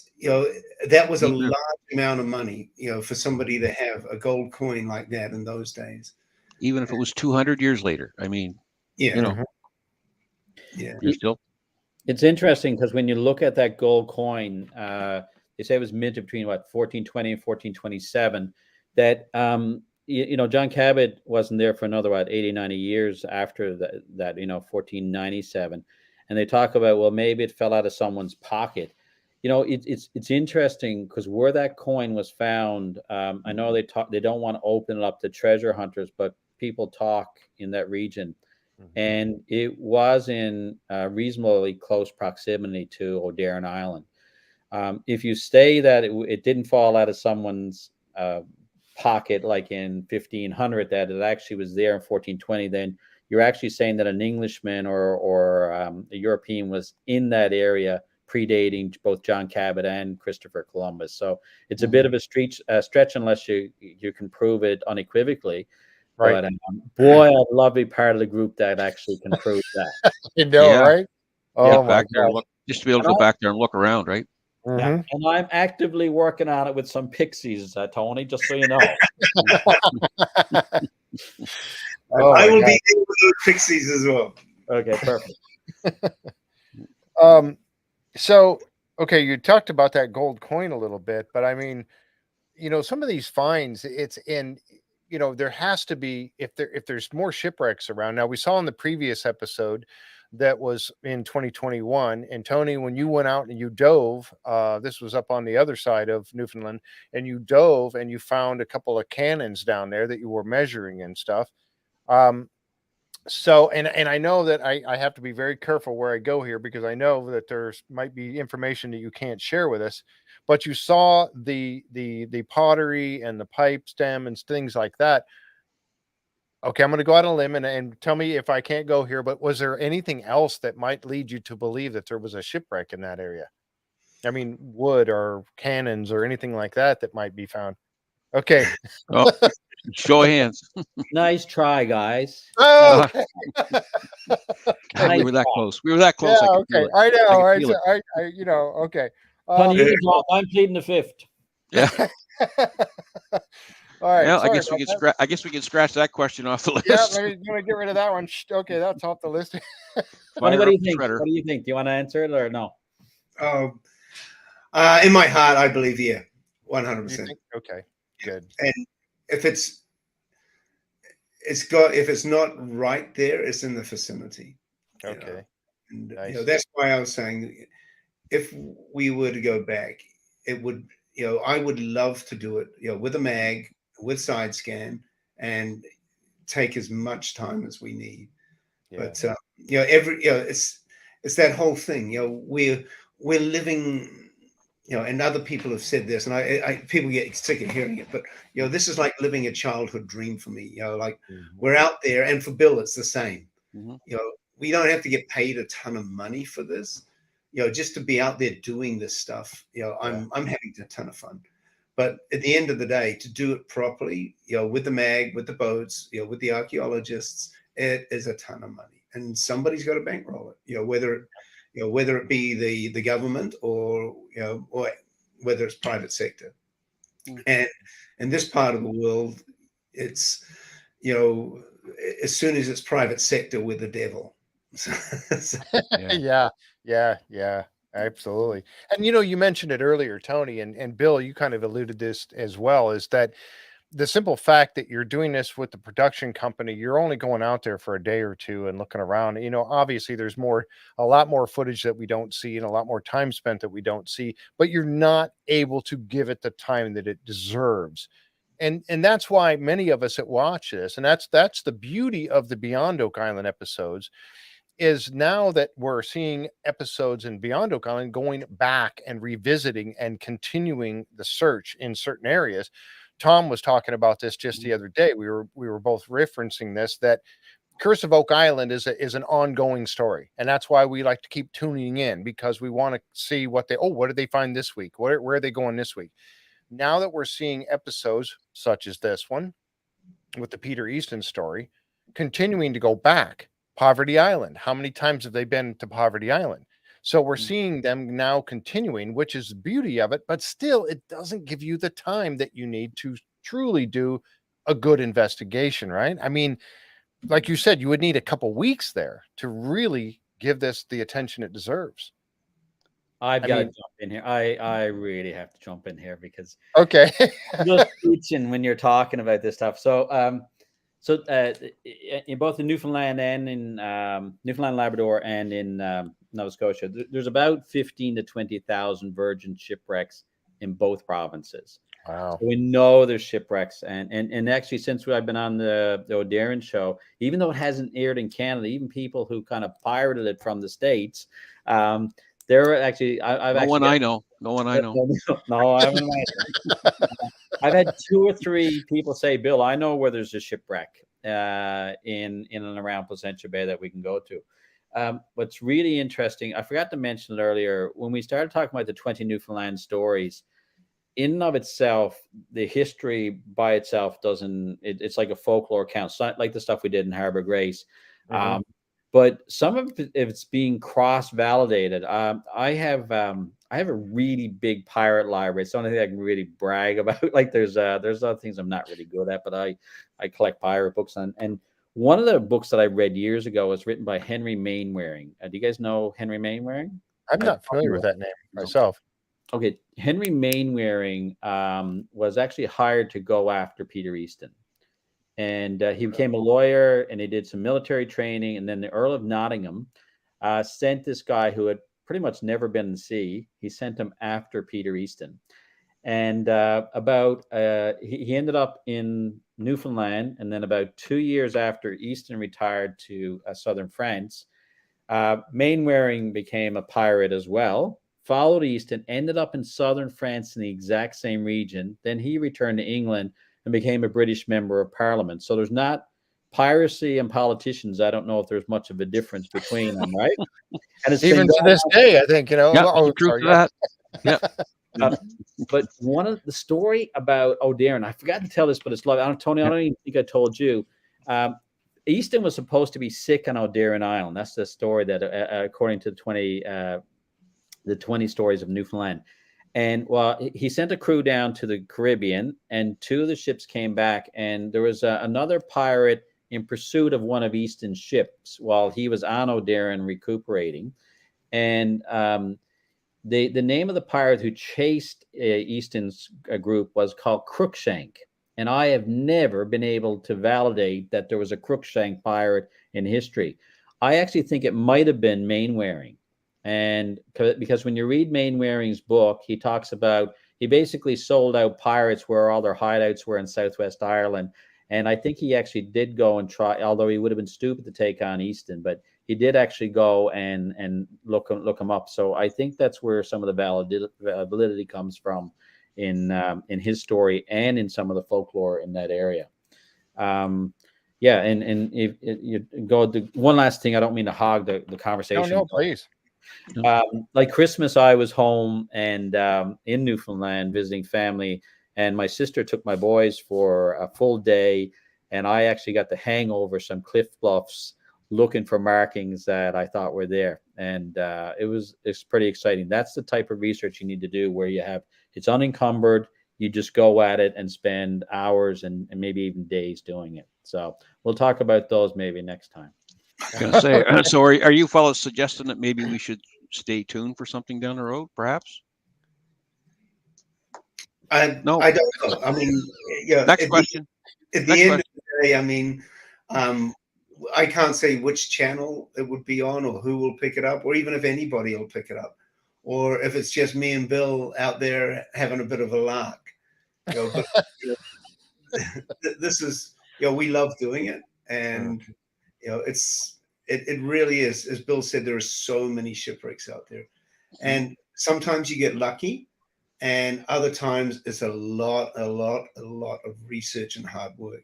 that was a Even if- large amount of money, for somebody to have a gold coin like that in those days. even if it was 200 years later. I mean, Yeah, yeah. you're still. It's interesting because when you look at that gold coin, they say it was minted between 1420 and 1427. That John Cabot wasn't there for another 80, 90 years after that 1497, and they talk about, well, maybe it fell out of someone's pocket. It's interesting because where that coin was found, I know they don't want to open it up to treasure hunters, but people talk in that region. And it was in reasonably close proximity to Oderin Island. If you say that it didn't fall out of someone's pocket like in 1500, that it actually was there in 1420, then you're actually saying that an Englishman or a European was in that area predating both John Cabot and Christopher Columbus. So it's a bit of a stretch unless you can prove it unequivocally. Right. But boy, I'd love to be part of the group that actually can prove that. Yeah. Right? Oh, my back there and God. look, just to be able to go back there and look around, right? Yeah. And I'm actively working on it with some pixies, Tony, just so you know. I will be there with those pixies as well. Okay, perfect. So, okay, you talked about that gold coin a little bit, but I mean, some of these finds, it's in, there has to be, if there's more shipwrecks around. Now, we saw in the previous episode that was in 2021, and Tony, when you went out and you dove, this was up on the other side of Newfoundland, and you dove and you found a couple of cannons down there that you were measuring and stuff. So, and I know that I have to be very careful where I go here, because I know that there's might be information that you can't share with us, but you saw the pottery and the pipe stem and things like that. Okay, I'm going to go out on a limb and tell me if I can't go here, but was there anything else that might lead you to believe that there was a shipwreck in that area? I mean, wood or cannons or anything like that might be found. Okay. Oh, show of hands. Nice try, guys. Oh, okay. We were that close. We were that close. Yeah, I okay. I know. I feel it. Okay. Tony, you can drop. I'm pleading the fifth. Yeah. All right. Well, I guess we can scratch that question off the list. Yeah, let me get rid of that one. Okay, that's off the list. Tony, what do you think? What do you think? Do you want to answer it or no? In my heart, I believe 100%. Okay, good. And if it's not right there, it's in the vicinity. Okay. And nice. That's why I was saying, if we were to go back, it would, I would love to do it, with a mag, with side scan, and take as much time as we need. Yeah. But it's that whole thing. We're living, and other people have said this, and I people get sick of hearing it, but this is like living a childhood dream for me. Like we're out there, and for Bill, it's the same. We don't have to get paid a ton of money for this. Just to be out there doing this stuff, I'm having a ton of fun. But at the end of the day, to do it properly, with the mag, with the boats, with the archaeologists, it is a ton of money, and somebody's got to bankroll it. Whether it be the government or whether it's private sector. And in this part of the world, it's as soon as it's private sector, we're the devil. Yeah, absolutely. And you mentioned it earlier, Tony, and Bill, you kind of alluded this as well, is that the simple fact that you're doing this with the production company, you're only going out there for a day or two and looking around. Obviously there's a lot more footage that we don't see and a lot more time spent that we don't see, but you're not able to give it the time that it deserves. And that's why many of us that watch this, and that's the beauty of the Beyond Oak Island episodes, is now that we're seeing episodes in Beyond Oak Island, going back and revisiting and continuing the search in certain areas. Tom was talking about this just the other day. We were both referencing this, that Curse of Oak Island is an ongoing story. And that's why we like to keep tuning in, because we want to see what did they find this week? Where are they going this week? Now that we're seeing episodes such as this one with the Peter Easton story, continuing to go back. Poverty Island. How many times have they been to Poverty Island? So we're seeing them now continuing, which is the beauty of it, but still it doesn't give you the time that you need to truly do a good investigation, right? I mean, like you said, you would need a couple weeks there to really give this the attention it deserves. I've got to jump in here. I really have to jump in here because okay, I'm just teaching when you're talking about this stuff. So in both in Newfoundland and in Newfoundland, Labrador, and in Nova Scotia, there's about 15 to 20,000 virgin shipwrecks in both provinces. Wow. So we know there's shipwrecks, and actually, since I've been on the Oderin show, even though it hasn't aired in Canada, even people who kind of pirated it from the States, there are actually No one I know. No, I haven't. I've had 2 or 3 people say, "Bill, I know where there's a shipwreck in and around Placentia Bay that we can go to." What's really interesting, I forgot to mention it earlier, when we started talking about the 20 Newfoundland stories, in and of itself, the history by itself doesn't, it's like a folklore account. It's not like the stuff we did in Harbor Grace. Mm-hmm. But some of it's being cross-validated. I have a really big pirate library. It's the only thing I can really brag about. Like there's other things I'm not really good at, but I collect pirate books. And one of the books that I read years ago was written by Henry Mainwaring. Do you guys know Henry Mainwaring? I'm not familiar with that name myself. Okay, Henry Mainwaring was actually hired to go after Peter Easton. And he became a lawyer, and he did some military training. And then the Earl of Nottingham sent this guy who had pretty much never been in sea. He sent him after Peter Easton. And he ended up in Newfoundland. And then about 2 years after Easton retired to southern France, Mainwaring became a pirate as well, followed Easton, ended up in southern France in the exact same region. Then he returned to England and became a British member of Parliament. So there's not piracy and politicians. I don't know if there's much of a difference between them, right? And it's even to this day, I think, Yeah, that. Yeah. But one of the story about Oderin, I forgot to tell this, but it's like, Tony, I don't even think I told you. Easton was supposed to be sick on Oderin Island. That's the story that, according to the 20 stories of Newfoundland. And he sent a crew down to the Caribbean, and 2 of the ships came back, and there was another pirate in pursuit of one of Easton's ships while he was on Oderin recuperating. And the name of the pirate who chased Easton's group was called Crookshank. And I have never been able to validate that there was a Crookshank pirate in history. I actually think it might have been Mainwaring. And because when you read Mainwaring's book, he talks about, he basically sold out pirates where all their hideouts were in Southwest Ireland. And I think he actually did go and try, although he would have been stupid to take on Easton, but he did actually go and look him up. So I think that's where some of the validity comes from in his story and in some of the folklore in that area. Yeah, and if you go to one last thing, I don't mean to hog the conversation. No, please. Like Christmas, I was home and in Newfoundland visiting family, and my sister took my boys for a full day, and I actually got to hang over some cliff bluffs looking for markings that I thought were there, and it's pretty exciting. That's the type of research you need to do, where it's unencumbered. You just go at it and spend hours and maybe even days doing it. So we'll talk about those maybe next time. I was gonna say, so are you fellows suggesting that maybe we should stay tuned for something down the road, perhaps? No, I don't know. I mean, yeah. Next question. At the end of the day, I mean, I can't say which channel it would be on, or who will pick it up, or even if anybody will pick it up, or if it's just me and Bill out there having a bit of a lark. But this is, we love doing it, and it really is. As Bill said, there are so many shipwrecks out there, and sometimes you get lucky, and other times it's a lot of research and hard work.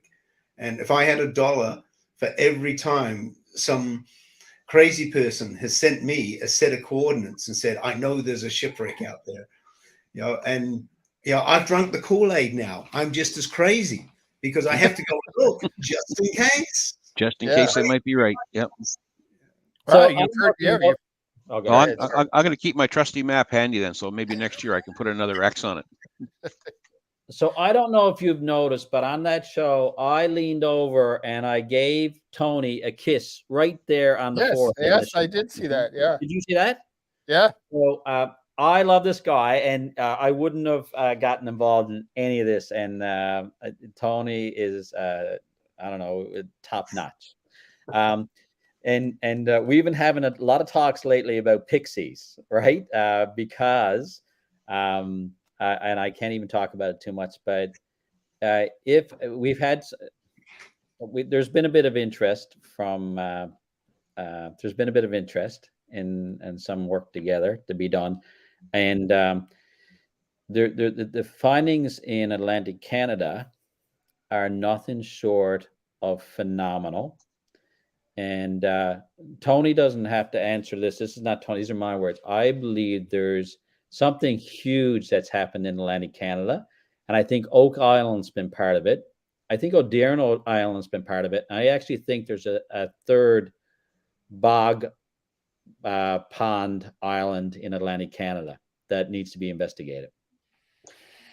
And if I had $1 for every time some crazy person has sent me a set of coordinates and said, I know there's a shipwreck out there, I've drunk the Kool-Aid now. I'm just as crazy because I have to go and look just in case. Just in case they might be right. Yep. So Okay. Well, I'm going to keep my trusty map handy then, so maybe next year I can put another X on it. So I don't know if you've noticed, but on that show, I leaned over and I gave Tony a kiss right there on the forehead. Yes, I did see that. Yeah. Did you see that? Yeah. So I love this guy, and I wouldn't have gotten involved in any of this. And Tony is, I don't know, top notch. And we've been having a lot of talks lately about pixies, right? Because and I can't even talk about it too much, but if we've had, there's been a bit of interest from, there's been a bit of interest in some work together to be done. And the findings in Atlantic Canada are nothing short of phenomenal. And Tony doesn't have to answer this. This is not Tony. These are my words. I believe there's something huge that's happened in Atlantic Canada. And I think Oak Island's been part of it. I think Oderin Island's been part of it. And I actually think there's a third bog pond island in Atlantic Canada that needs to be investigated.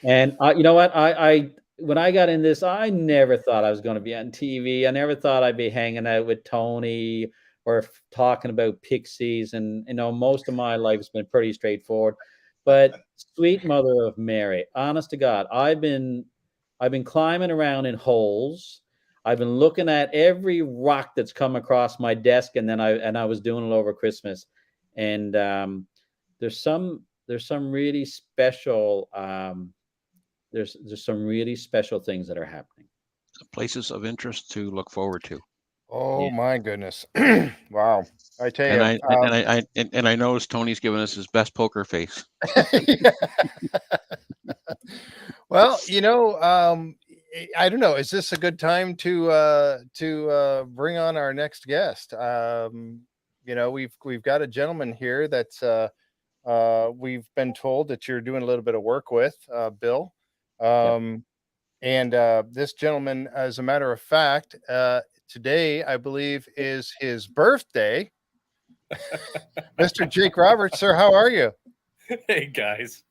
And you know what? I when I got in this, I never thought I was going to be on TV. I never thought I'd be hanging out with Tony or talking about pixies. And, you know, most of my life has been pretty straightforward. But sweet mother of Mary, honest to God, I've been climbing around in holes. I've been looking at every rock that's come across my desk, and then I was doing it over Christmas. And there's some really special there's some really special things that are happening. Places of interest to look forward to. Oh my goodness! Wow, I tell you, and I noticed Tony's giving us his best poker face. Well, you know, I don't know. Is this a good time to bring on our next guest? You know, we've got a gentleman here that's we've been told that you're doing a little bit of work with, Bill. And this gentleman, as a matter of fact, today, I believe, is his birthday. Mr. Jake Roberts, sir, how are you? Hey guys,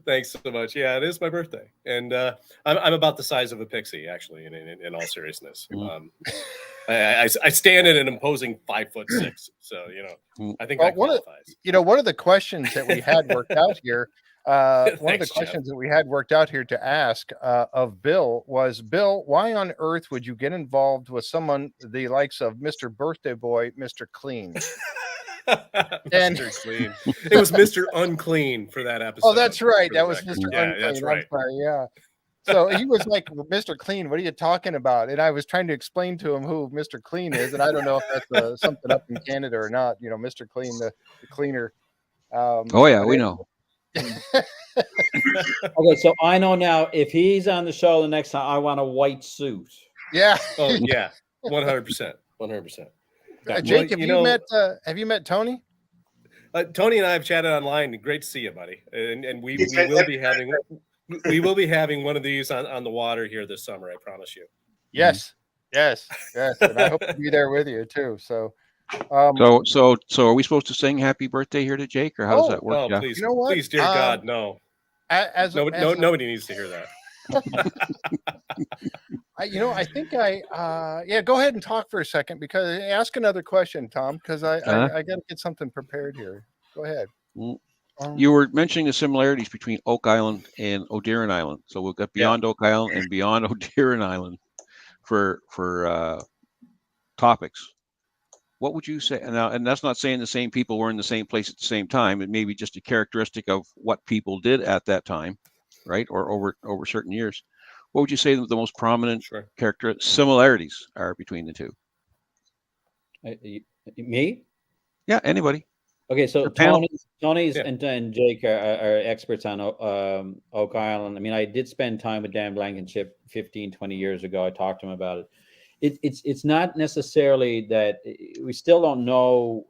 thanks so much. Yeah, it is my birthday, and I'm about the size of a pixie, actually. In all seriousness, I stand at an imposing 5'6", so you know I think that qualifies. One of the questions that we had worked out here. One of the questions that we had worked out here to ask of Bill was, Bill, why on earth would you get involved with someone the likes of Mr. Birthday Boy, Mr. Clean? Mr. Clean. It was Mr. Unclean for that episode. Oh, that's right. That was Mr. Yeah, Unclean. that's right. Yeah. So he was like, Mr. Clean, what are you talking about? And I was trying to explain to him who Mr. Clean is. And I don't know if that's something up in Canada or not. You know, Mr. Clean, the cleaner. Oh, yeah, we know. Okay, so I know now if he's on the show the next time, I want a white suit. Yeah. Oh yeah, 100%. Jake, have you met Tony? Tony and I have chatted online. Great to see you, buddy. And we will be having one of these on the water here this summer. I promise you. Yes. And I hope to be there with you too. So. So are we supposed to sing happy birthday here to Jake, or how does that work? Oh, please, you know what? Please, dear God, no. Nobody needs to hear that. I think go ahead and talk for a second, because ask another question, Tom, because I got to get something prepared here. Go ahead. You were mentioning the similarities between Oak Island and Oderin Island. So we've got beyond Oak Island and beyond Oderin Island for topics. What would you say? And that's not saying the same people were in the same place at the same time. It may be just a characteristic of what people did at that time, right? Or over certain years. What would you say the most prominent similarities are between the two? Me? Yeah, anybody. Okay, so Tony's and Jake are experts on Oak Island. I mean, I did spend time with Dan Blankenship 15, 20 years ago. I talked to him about it. It's not necessarily that we still don't know.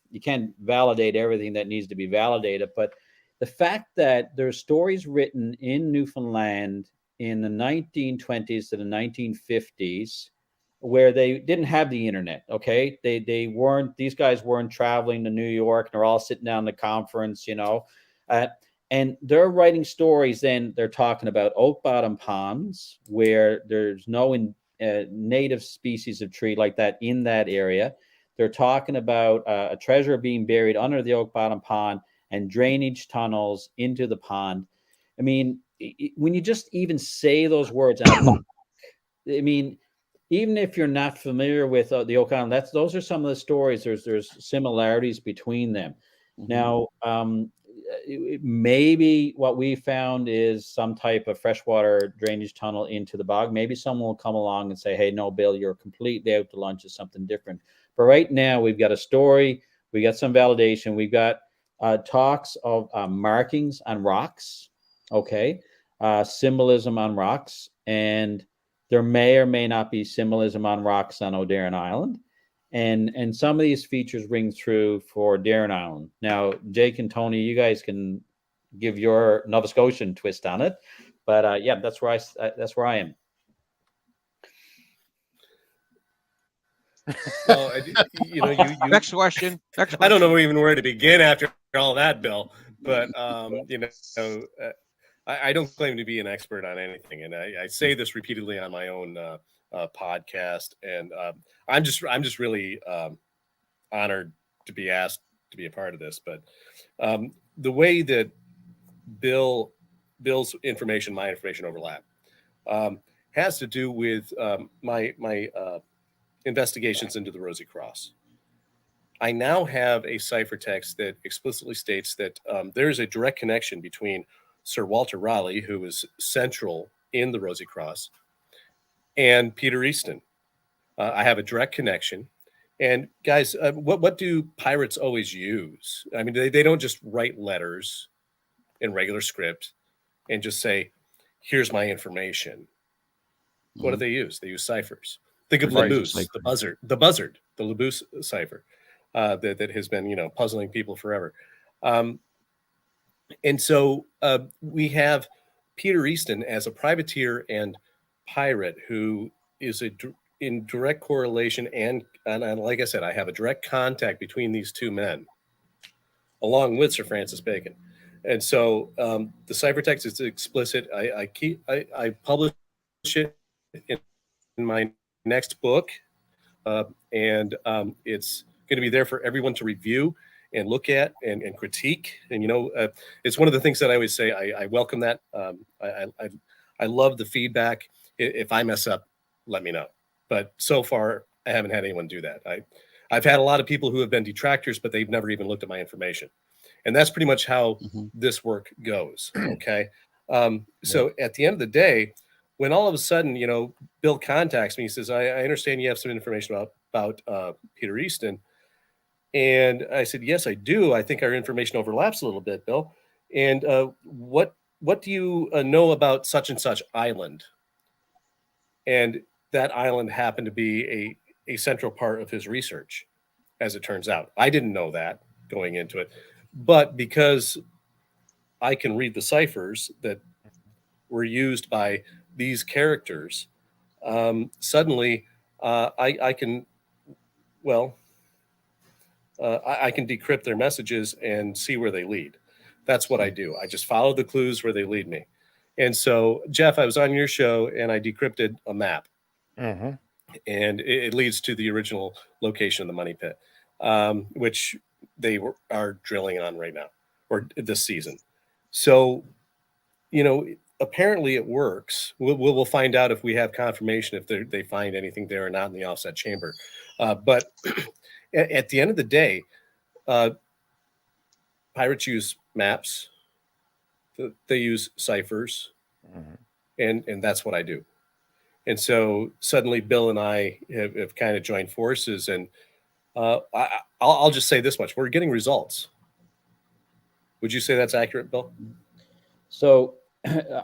You can't validate everything that needs to be validated, but the fact that there are stories written in Newfoundland in the 1920s to the 1950s where they didn't have the internet. Okay, these guys weren't traveling to New York, and they're all sitting down in the conference, and they're writing stories. Then they're talking about oak bottom ponds where there's no native species of tree like that in that area. They're talking about a treasure being buried under the oak bottom pond and drainage tunnels into the pond. I mean, when you just even say those words, I mean, even if you're not familiar with the Oak Island, those are some of the stories. There's similarities between them. Now, maybe what we found is some type of freshwater drainage tunnel into the bog. Maybe someone will come along and say, "Hey, no, Bill, you're completely out to lunch. It's something different." But right now, we've got a story. We got some validation. We've got talks of markings on rocks. Okay, symbolism on rocks, and there may or may not be symbolism on rocks on Oderin Island. And some of these features ring true for Oderin Island. Now, Jake and Tony, you guys can give your Nova Scotian twist on it. But yeah, that's where I am. Well, Next question. I don't know even where to begin after all that, Bill. But I don't claim to be an expert on anything, and I say this repeatedly on my own podcast, and I'm just really honored to be asked to be a part of this. But the way that Bill's information, my information overlap, has to do with my investigations into the Rosy Cross. I now have a ciphertext that explicitly states that there is a direct connection between Sir Walter Raleigh, who was central in the Rosy Cross, and Peter Easton. I have a direct connection. And guys, what do pirates always use? I mean, they don't just write letters in regular script and just say, "Here's my information." What do they use? They use ciphers. Think of Labuse, the buzzard, the Labuse cipher that has been, puzzling people forever. And so we have Peter Easton as a privateer and pirate who is in direct correlation. And like I said, I have a direct contact between these two men, along with Sir Francis Bacon. And so the ciphertext is explicit. I publish it in my next book, and it's going to be there for everyone to review and look at and critique. And it's one of the things that I always say. I welcome that. I love the feedback. If I mess up, let me know. But so far, I haven't had anyone do that. I've had a lot of people who have been detractors, but they've never even looked at my information. And that's pretty much how this work goes. Okay. So at the end of the day, when all of a sudden, Bill contacts me, he says, I understand you have some information about Peter Easton. And I said, yes, I do. I think our information overlaps a little bit, Bill. And what do you know about such and such island? And that island happened to be a central part of his research, as it turns out. I didn't know that going into it. But because I can read the ciphers that were used by these characters, suddenly I can decrypt their messages and see where they lead. That's what I do. I just follow the clues where they lead me. And so, Jeff, I was on your show and I decrypted a map. And it leads to the original location of the money pit, which they are drilling on right now, or this season. So, apparently it works. We'll find out if we have confirmation if they find anything there or not in the offset chamber. But at the end of the day, pirates use maps. They use ciphers, and that's what I do. And so suddenly Bill and I have kind of joined forces, and I'll just say this much: we're getting results. Would you say that's accurate, Bill? So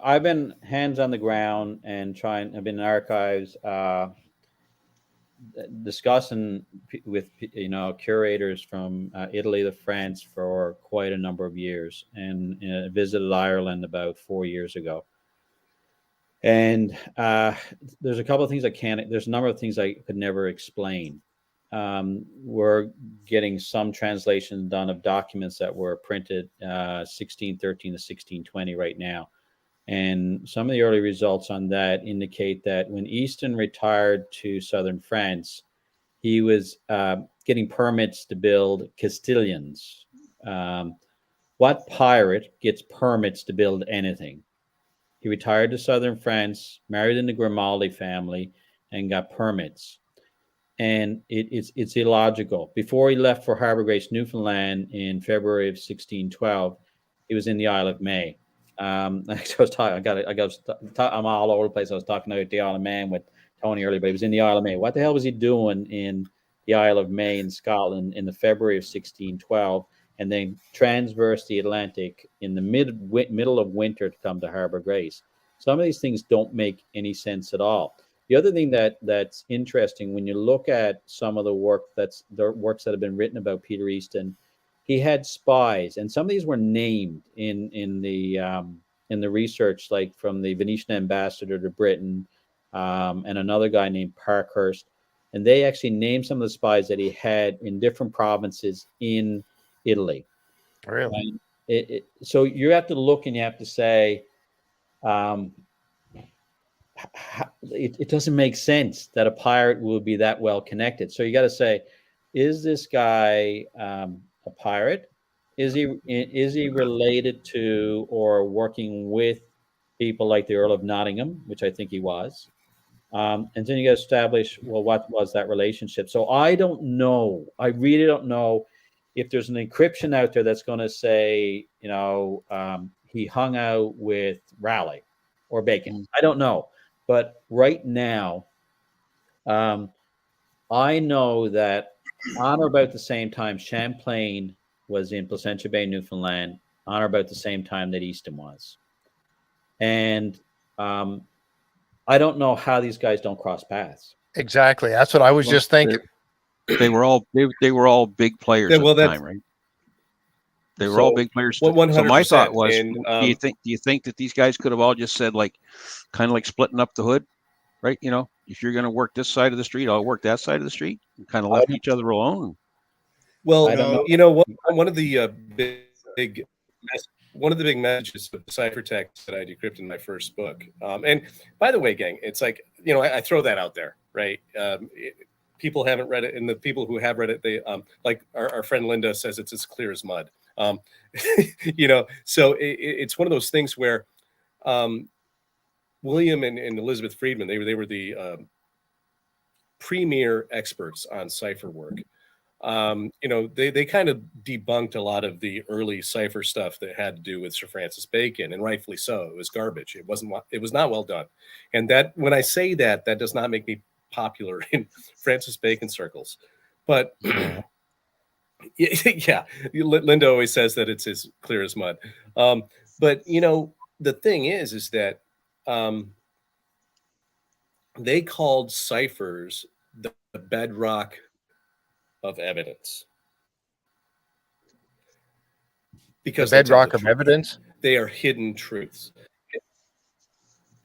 I've been hands on the ground and I've been in archives, discussing with curators from Italy to France for quite a number of years, and visited Ireland about 4 years ago. And there's a couple of things there's a number of things I could never explain. We're getting some translations done of documents that were printed 1613 to 1620 right now. And some of the early results on that indicate that when Easton retired to southern France, he was getting permits to build Castilians. What pirate gets permits to build anything? He retired to southern France, married in the Grimaldi family, and got permits. And it's illogical. Before he left for Harbor Grace, Newfoundland, in February of 1612, he was in the Isle of May. I was talking. I'm all over the place. I was talking about the Isle of Man with Tony earlier, but he was in the Isle of May. What the hell was he doing in the Isle of May in Scotland in the February of 1612, and then transverse the Atlantic in the middle of winter to come to Harbor Grace? Some of these things don't make any sense at all. The other thing that's interesting when you look at some of the works that have been written about Peter Easton, he had spies, and some of these were named in the research, like from the Venetian ambassador to Britain, and another guy named Parkhurst, and they actually named some of the spies that he had in different provinces in Italy. Really? So you have to look and you have to say, it doesn't make sense that a pirate will be that well connected. So you got to say, is this guy a pirate? Is he related to or working with people like the Earl of Nottingham, which I think he was? And then you got to establish, well, what was that relationship? So I don't know. I really don't know if there's an encryption out there that's going to say, he hung out with Raleigh or Bacon. I don't know. But right now, I know that on or about the same time Champlain was in Placentia Bay, Newfoundland, on or about the same time that Easton was. And I don't know how these guys don't cross paths. Exactly. That's what I was just thinking. They were all big players at the time, right? They were all big players. So my thought was, do you think that these guys could have all just said, like, kind of like splitting up the hood, right? If you're going to work this side of the street, I'll work that side of the street, and kind of left each other alone. Well, one of the big messages of the ciphertext that I decrypted in my first book. And by the way, gang, it's like, I throw that out there, right? People haven't read it, and the people who have read it, they like our friend Linda says, it's as clear as mud. So it's one of those things where William and Elizabeth Friedman, they were the premier experts on cipher work. They kind of debunked a lot of the early cipher stuff that had to do with Sir Francis Bacon, and rightfully so. It was garbage. It was not well done. And that, when I say that does not make me popular in Francis Bacon circles, but yeah, Linda always says that it's as clear as mud. But the thing is that they called ciphers the bedrock of evidence. Because the bedrock of evidence? They are hidden truths.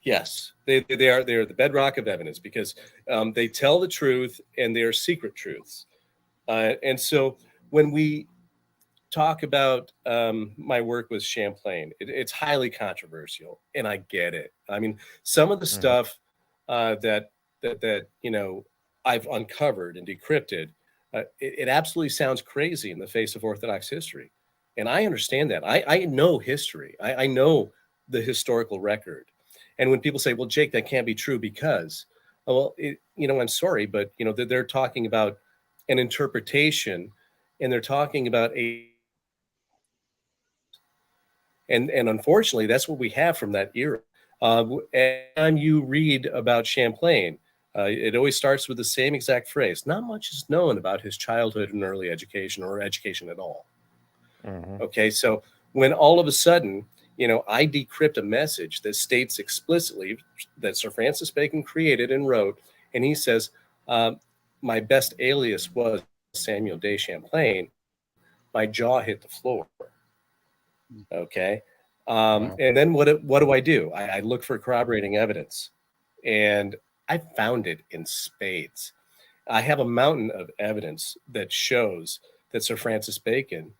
Yes, they are the bedrock of evidence, because they tell the truth and they are secret truths. And so when we talk about my work with Champlain, it's highly controversial, and I get it. I mean, some of the stuff that I've uncovered and decrypted, it absolutely sounds crazy in the face of Orthodox history, and I understand that. I know history. I know the historical record. And when people say, "Well, Jake, that can't be true because," well, I'm sorry, but they're talking about an interpretation, and they're talking about and unfortunately, that's what we have from that era. And you read about Champlain, it always starts with the same exact phrase: "Not much is known about his childhood and early education, or education at all." Mm-hmm. Okay, so when all of a sudden, I decrypt a message that states explicitly that Sir Francis Bacon created and wrote, and he says, my best alias was Samuel de Champlain, my jaw hit the floor. Okay. And then what do I do? I look for corroborating evidence, and I found it in spades. I have a mountain of evidence that shows that Sir Francis Bacon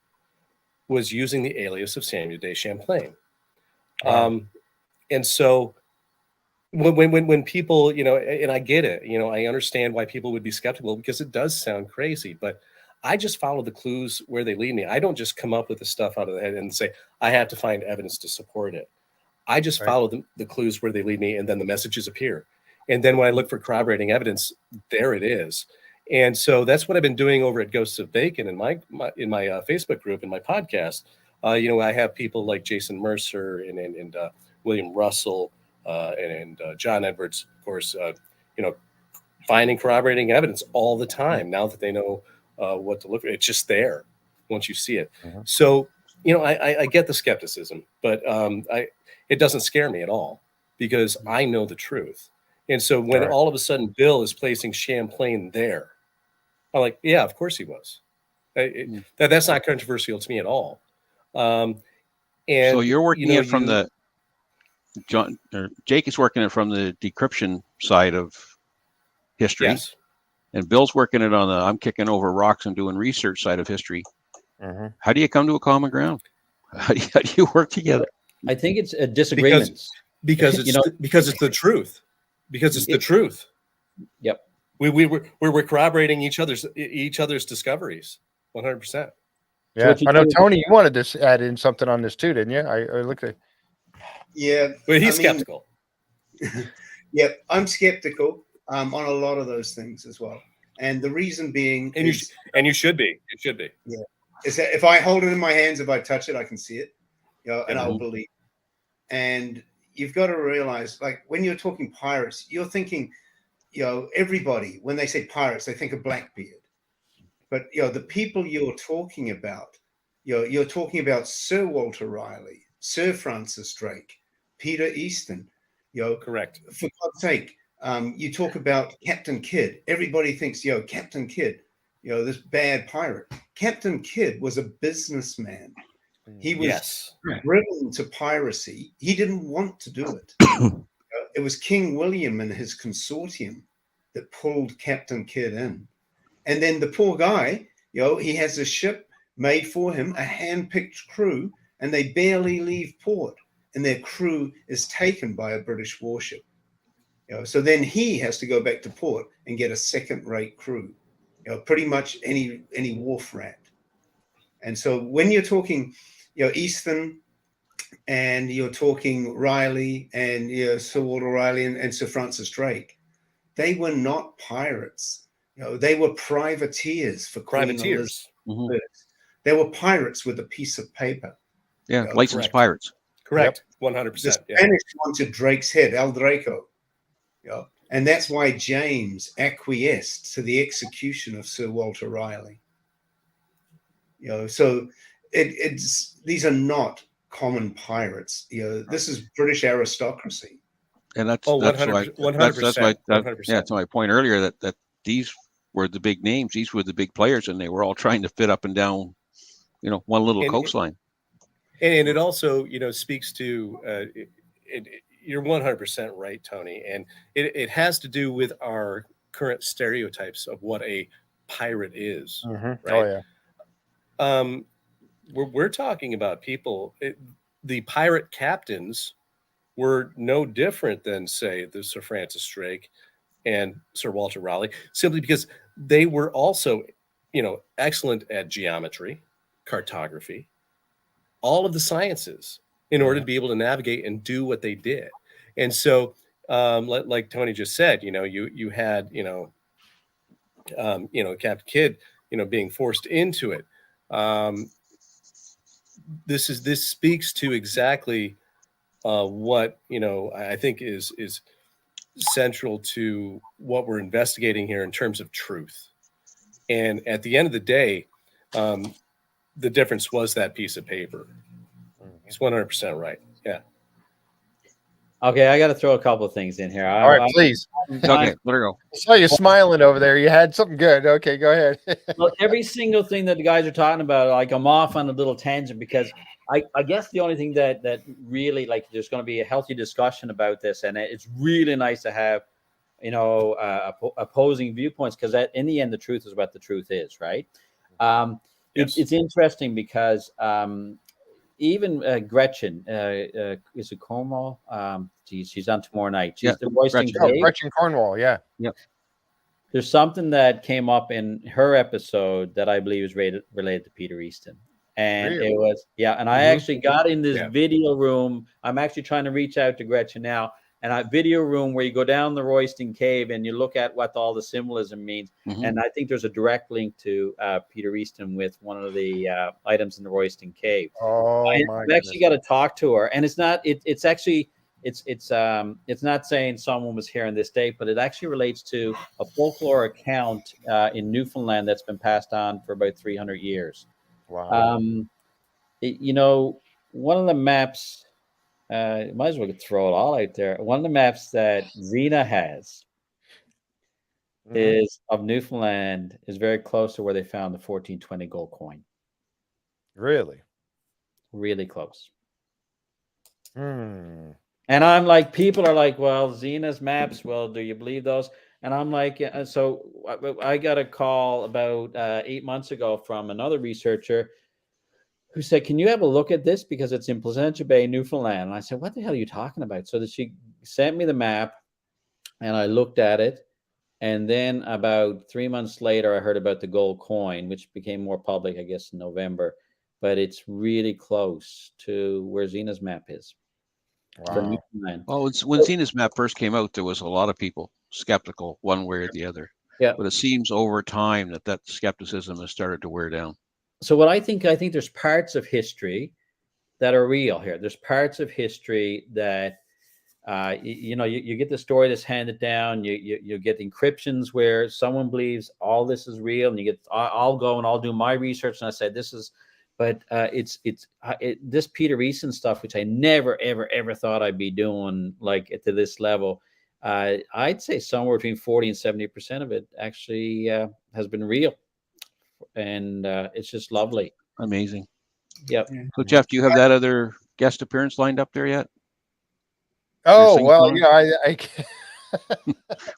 was using the alias of Samuel de Champlain. And so when people, and I get it, I understand why people would be skeptical, because it does sound crazy, but I just follow the clues where they lead me. I don't just come up with the stuff out of the head and say, I have to find evidence to support it. I just follow the clues where they lead me, and then the messages appear. And then when I look for corroborating evidence, there it is. And so that's what I've been doing over at Ghosts of Bacon in my Facebook group and my podcast. I have people like Jason Mercer and William Russell and John Edwards, of course, finding corroborating evidence all the time now that they know what to look for. It's just there once you see it. So, I get the skepticism, but it doesn't scare me at all, because I know the truth. And so when all of a sudden Bill is placing Champlain there, I'm like, yeah, of course he was. That's not controversial to me at all. And so you're working it from the Jake is working it from the decryption side of history. Yes. And Bill's working it on the I'm kicking over rocks and doing research side of history. How do you come to a common ground? How do you work together? I think it's a disagreement. Because it's the truth. Because it's the truth. Yep. We're corroborating each other's discoveries 100%. Yeah, I know, Tony, you wanted to add in something on this too, didn't you? I looked at. Yeah, but he's skeptical. Yeah, I'm skeptical on a lot of those things as well, and the reason being, and you should be. You should be. Yeah, is that if I hold it in my hands, if I touch it, I can see it, and I'll believe. And you've got to realize, like when you're talking pirates, you're thinking, everybody when they say pirates, they think of Blackbeard. But the people you're talking about, you're talking about Sir Walter Raleigh, Sir Francis Drake, Peter Easton. Correct. For God's sake, you talk about Captain Kidd. Everybody thinks, Captain Kidd, this bad pirate. Captain Kidd was a businessman. He was driven to piracy. He didn't want to do it. It was King William and his consortium that pulled Captain Kidd in. And then the poor guy, he has a ship made for him, a hand-picked crew, and they barely leave port, and their crew is taken by a British warship. So then he has to go back to port and get a second-rate crew, pretty much any wharf rat. And so when you're talking, Easton, and you're talking Riley and Sir Walter Raleigh and Sir Francis Drake, they were not pirates. They were privateers for privateers. They were pirates with a piece of paper. Yeah, licensed pirates. Correct. 100%. The Spanish wanted Drake's head, El Draco. And that's why James acquiesced to the execution of Sir Walter Raleigh. So these are not common pirates. This is British aristocracy. And that's 100%. That's my point earlier, that these were the big names. These were the big players, and they were all trying to fit up and down, one little coastline. And it also, speaks to, you're 100% right, Tony. And it has to do with our current stereotypes of what a pirate is. Right? Oh, yeah. We're talking about people, the pirate captains were no different than, say, the Sir Francis Drake and Sir Walter Raleigh, simply because they were also, excellent at geometry, cartography, all of the sciences, in order to be able to navigate and do what they did. And so, like Tony just said, you had, Captain Kidd, being forced into it. This speaks to exactly what I think is central to what we're investigating here in terms of truth. And at the end of the day, the difference was that piece of paper. He's 100% right. Yeah. Okay, I got to throw a couple of things in here. All right, please. Okay, let her go. I saw you smiling over there. You had something good. Okay, go ahead. Well, every single thing that the guys are talking about, like I'm off on a little tangent because I guess the only thing that really, like, there's going to be a healthy discussion about this, and it's really nice to have, opposing viewpoints, because in the end, the truth is what the truth is, right? Yes. It's interesting because even Gretchen, is it Cornwall? She's on tomorrow night. She's the Royston Cave. Gretchen Cornwall, yeah. Yep. There's something that came up in her episode that I believe is related to Peter Easton. And Really? it was, and I actually got in this video room. I'm actually trying to reach out to Gretchen now. And a video room where you go down the Royston Cave and you look at what all the symbolism means. Mhm. And I think there's a direct link to Peter Easton with one of the items in the Royston Cave. Oh, I've actually got to talk to her. And it's not, it's actually, it's not saying someone was here on this date, but it actually relates to a folklore account in Newfoundland that's been passed on for about 300 years. Wow. One of the maps, might as well throw it all out there. One of the maps that Xena has is of Newfoundland, is very close to where they found the 1420 gold coin. Really? Really close. Hmm. And I'm like, people are like, well, Xena's maps, well, do you believe those? And I'm like, so I got a call about 8 months ago from another researcher who said, can you have a look at this? Because it's in Placentia Bay, Newfoundland. And I said, what the hell are you talking about? So that she sent me the map and I looked at it. And then about 3 months later, I heard about the gold coin, which became more public, I guess, in November. But it's really close to where Xena's map is. Wow. Well, when Xena's map first came out, there was a lot of people skeptical one way or the other. Yeah. But it seems over time that skepticism has started to wear down. So what I think there's parts of history that are real here. There's parts of history that, you get the story that's handed down. You get encryptions where someone believes all this is real, and I'll go and I'll do my research, and I say this is, but this Peter Easton stuff, which I never ever thought I'd be doing like to this level. I'd say somewhere between 40 and 70% of it actually has been real. And it's just lovely. Amazing. Yep. So Jeff, do you have that other guest appearance lined up there yet? Oh, well, I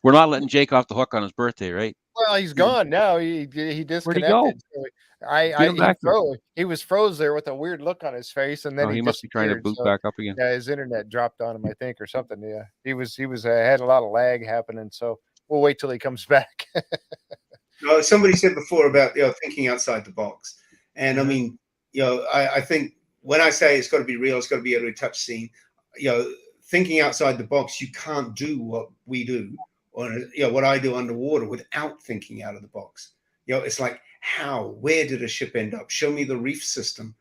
we're not letting Jake off the hook on his birthday, right? Well, he's gone now. He disconnected. Where'd he go? So he was froze there with a weird look on his face, and then he must be trying to boot back up again. Yeah, his internet dropped on him, I think, or something. Yeah, he was had a lot of lag happening, so we'll wait till he comes back. No, somebody said before about thinking outside the box, and I mean, I think when I say it's got to be real, it's got to be able to touch scene. Thinking outside the box, you can't do what we do, or what I do underwater without thinking out of the box. It's like, where did a ship end up? Show me the reef system,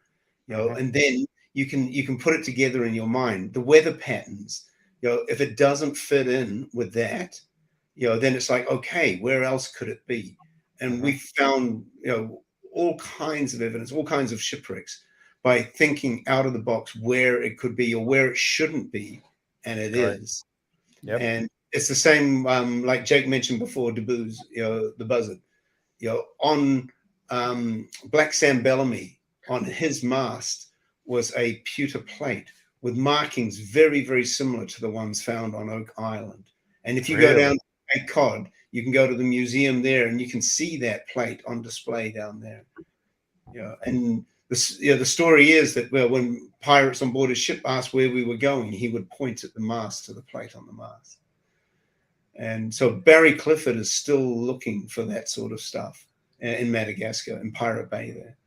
and then you can put it together in your mind. The weather patterns, if it doesn't fit in with that, then it's like, okay, where else could it be? And we found, all kinds of evidence, all kinds of shipwrecks by thinking out of the box where it could be or where it shouldn't be, and it is. Yep. And it's the same, like Jake mentioned before, Deboo's, the buzzard, on Black Sam Bellamy, on his mast was a pewter plate with markings very, very similar to the ones found on Oak Island. And if you go down to Cape Cod, you can go to the museum there and you can see that plate on display down there. And the story is that when pirates on board his ship asked where we were going, he would point at the mast to the plate on the mast. And so Barry Clifford is still looking for that sort of stuff in Madagascar, in Pirate Bay there.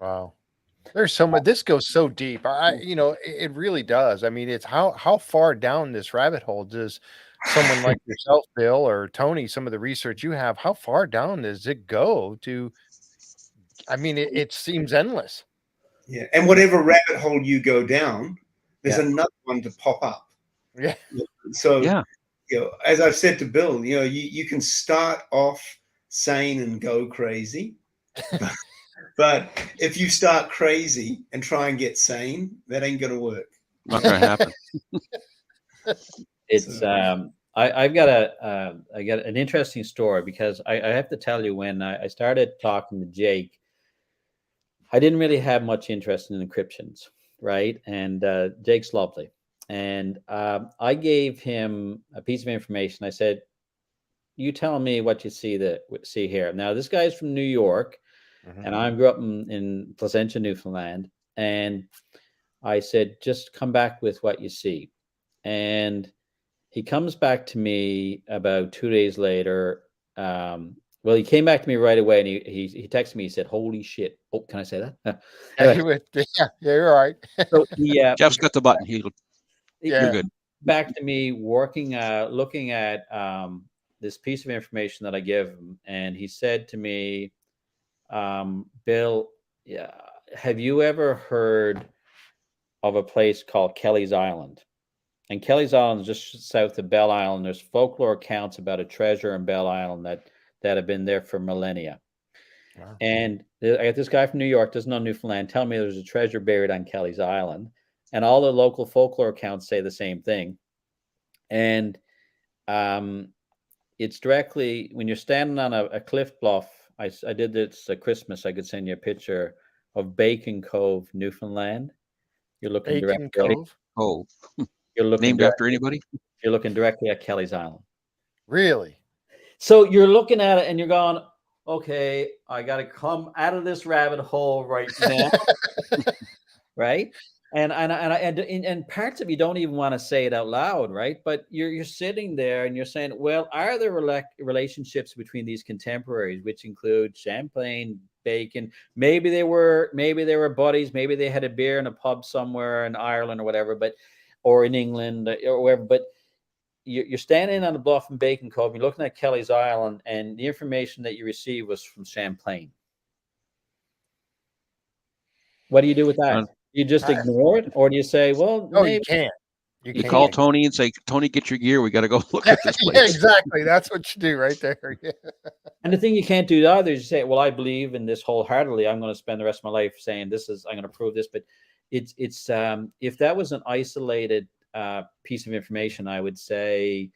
Wow. There's so much. This goes so deep. It really does. I mean, it's how far down this rabbit hole does someone like yourself, Bill, or Tony, some of the research you have, how far down does it go to? I mean, it seems endless. Yeah. And whatever rabbit hole you go down, there's another one to pop up. Yeah. So, as I've said to Bill, you can start off sane and go crazy. But if you start crazy and try and get sane, that ain't going to work. Not going to happen. It's I got an interesting story, because I have to tell you, when I started talking to Jake, I didn't really have much interest in encryptions, right? And Jake's lovely. And I gave him a piece of information. I said, you tell me what you see here. Now, this guy's from New York, and I grew up in Placentia, Newfoundland. And I said, just come back with what you see. And he comes back to me about 2 days later. Well, he came back to me right away, and he texted me. He said, "Holy shit!" Oh, can I say that? Yeah, you're right. So Jeff's got the button. You're good. Back to me looking at this piece of information that I gave him, and he said to me, "Bill, have you ever heard of a place called Kelly's Island?" And Kelly's Island is just south of Bell Island. There's folklore accounts about a treasure in Bell Island that have been there for millennia. Wow. And I got this guy from New York, doesn't know Newfoundland, tell me there's a treasure buried on Kelly's Island. And all the local folklore accounts say the same thing. And it's directly, when you're standing on a cliff bluff, I did this at Christmas, I could send you a picture of Bacon Cove, Newfoundland. You're looking Bacon directly. Cove? Oh, you're looking named after anybody? You're looking directly at Kelly's Island. Really? So you're looking at it and you're going, okay, I got to come out of this rabbit hole right now. Right. And parts of you don't even want to say it out loud. Right. But you're sitting there and you're saying, well, are there relationships between these contemporaries, which include Champlain, Bacon? Maybe they were buddies. Maybe they had a beer in a pub somewhere in Ireland or whatever, or in England or wherever. But you're standing on the bluff in Bacon Cove, you're looking at Kelly's Island, and the information that you received was from Champlain. What do you do with that? You just ignore it, or do you say, well, no, maybe. You can't. You call Tony and say, Tony, get your gear. We got to go look at this place. Yeah, exactly. That's what you do right there. Yeah. And the thing you can't do either is you say, well, I believe in this wholeheartedly. I'm going to spend the rest of my life saying I'm going to prove this. But it's if that was an isolated piece of information, I would say,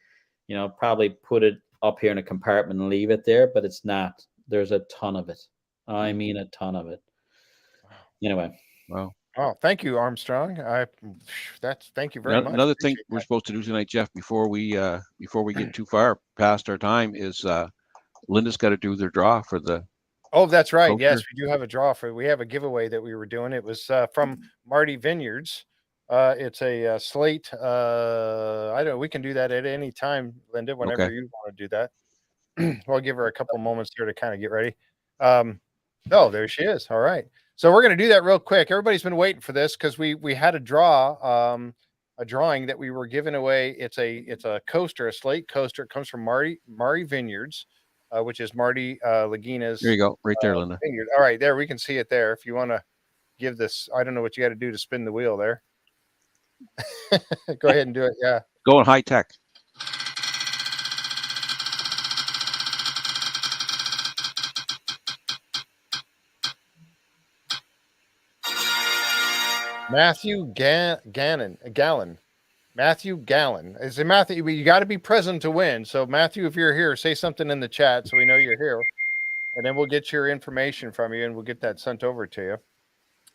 probably put it up here in a compartment and leave it there, but it's not. There's a ton of it. I mean, a ton of it. Anyway. Wow. Oh, thank you, Armstrong. Thank you very much. Another thing we're supposed to do tonight, Jeff, before we get too far past our time, is Linda's got to do their draw for the. Oh, that's right. poker. Yes, we do have a draw we have a giveaway that we were doing. It was from Marty Vineyards. It's a slate. I don't know. We can do that at any time, Linda, whenever you want to do that. We'll give her a couple moments here to kind of get ready. Oh, there she is. All right. So we're going to do that real quick. Everybody's been waiting for this because we had a drawing that we were giving away. It's a coaster, a slate coaster. It comes from Marty Vineyards, which is Marty Lagina's. There you go, right there, Linda. Vineyard. All right, there we can see it there. If you want to give this, I don't know what you got to do to spin the wheel there. Go ahead and do it. Yeah. Going high tech. Matthew Gallon. Matthew Gallon. Is it Matthew? You got to be present to win. So Matthew, if you're here, say something in the chat so we know you're here, and then we'll get your information from you and we'll get that sent over to you.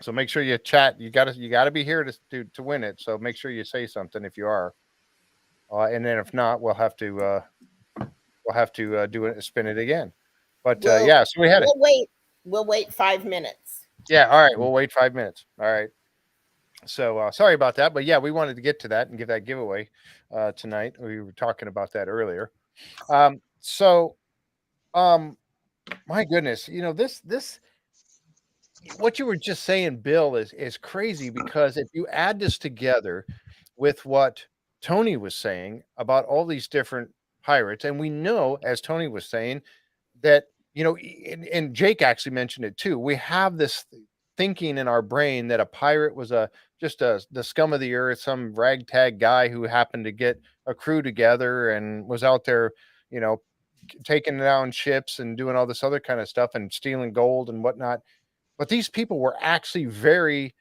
So make sure you chat. You got to be here to win it. So make sure you say something if you are, and then if not, we'll have to do it, spin it again. But yeah, so we had it. We'll wait 5 minutes. Yeah. All right. We'll wait 5 minutes. All right. So sorry about that, but yeah, we wanted to get to that and give that giveaway tonight. We were talking about that earlier. My goodness, this what you were just saying, Bill, is crazy, because if you add this together with what Tony was saying about all these different pirates, and we know, as Tony was saying, that and Jake actually mentioned it too. We have this thinking in our brain that a pirate was just the scum of the earth, some ragtag guy who happened to get a crew together and was out there, taking down ships and doing all this other kind of stuff and stealing gold and whatnot. But these people were actually very,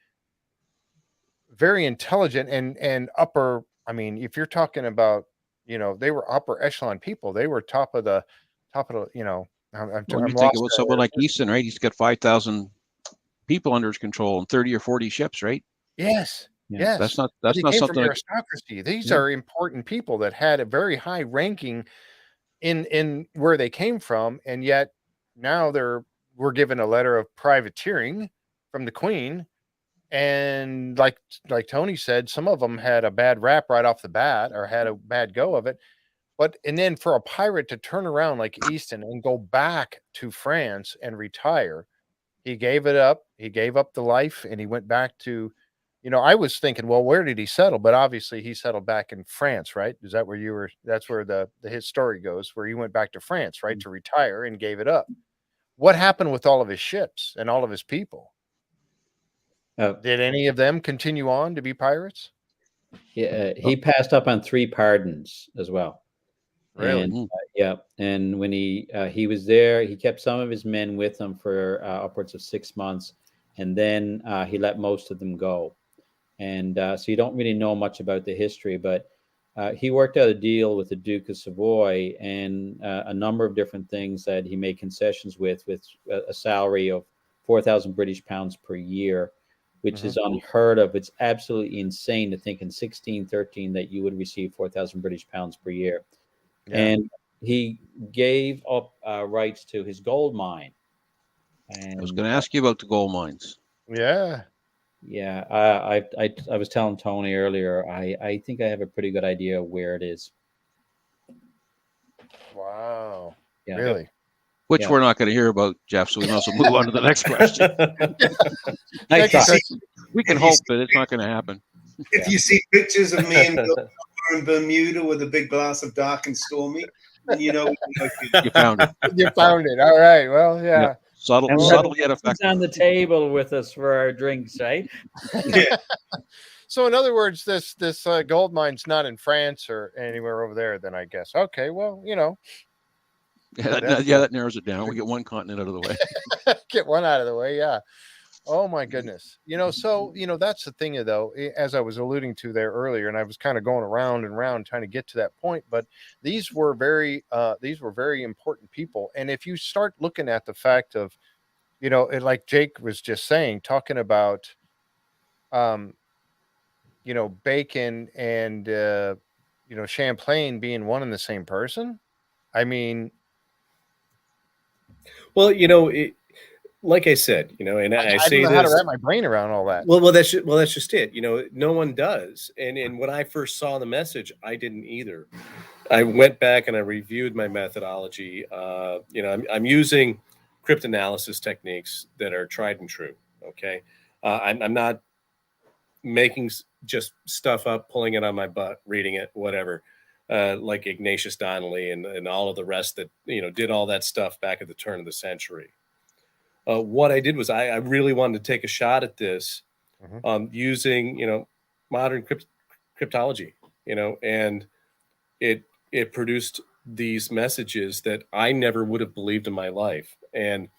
very intelligent and upper. I mean, if you're talking about, they were upper echelon people. They were top of the. I'm you think about someone like Easton, right? He's got 5,000 people under his control and 30 or 40 ships, right? Yes. Yeah. Yes. That's not They came from something. aristocracy. These Yeah. are important people that had a very high ranking in where they came from, and yet now we're given a letter of privateering from the Queen. And like Tony said, some of them had a bad rap right off the bat or had a bad go of it. And then for a pirate to turn around like Easton and go back to France and retire, he gave it up. He gave up the life and he went back to, I was thinking, well, where did he settle? But obviously he settled back in France, right? Is that where that's where his story goes, where he went back to France, right? To retire and gave it up. What happened with all of his ships and all of his people? Did any of them continue on to be pirates? Yeah, he passed up on 3 pardons as well. Really? And, yeah. And when he was there, he kept some of his men with him for upwards of 6 months, and then he let most of them go. And so you don't really know much about the history, but he worked out a deal with the Duke of Savoy and a number of different things that he made concessions with a salary of 4,000 British pounds per year, which is unheard of. It's absolutely insane to think in 1613 that you would receive 4,000 British pounds per year. Yeah. And he gave up rights to his gold mine. And I was going to ask you about the gold mines. Yeah. Yeah. I was telling Tony earlier, I think I have a pretty good idea of where it is. Wow. Yeah. Really? Which we're not going to hear about, Jeff, so we must move on to the next question. We can hope that it's not going to happen. If you see pictures of me in Bermuda with a big glass of dark and stormy, then you know you found it. You found it. All right. Well, yeah. Subtle yet effective. It's on the table with us for our drinks, right? Yeah. So, in other words, this gold mine's not in France or anywhere over there. Then I guess. Okay. Well, Yeah, that narrows it down. We get one continent out of the way. Get one out of the way. Yeah. Oh my goodness. So, that's the thing though, as I was alluding to there earlier, and I was kind of going around and around trying to get to that point, but these were very important people. And if you start looking at the fact of, like Jake was just saying, talking about, Bacon and, Champlain being one and the same person. I mean, well, like I said, and I say don't know this, how to wrap my brain around all that. Well, that's just it. No one does. And when I first saw the message, I didn't either. I went back and I reviewed my methodology. I'm using cryptanalysis techniques that are tried and true. Okay, I'm not making just stuff up, pulling it on my butt, reading it, whatever. Like Ignatius Donnelly and all of the rest that did all that stuff back at the turn of the century. What I did was I really wanted to take a shot at this using, modern cryptology, and it produced these messages that I never would have believed in my life. And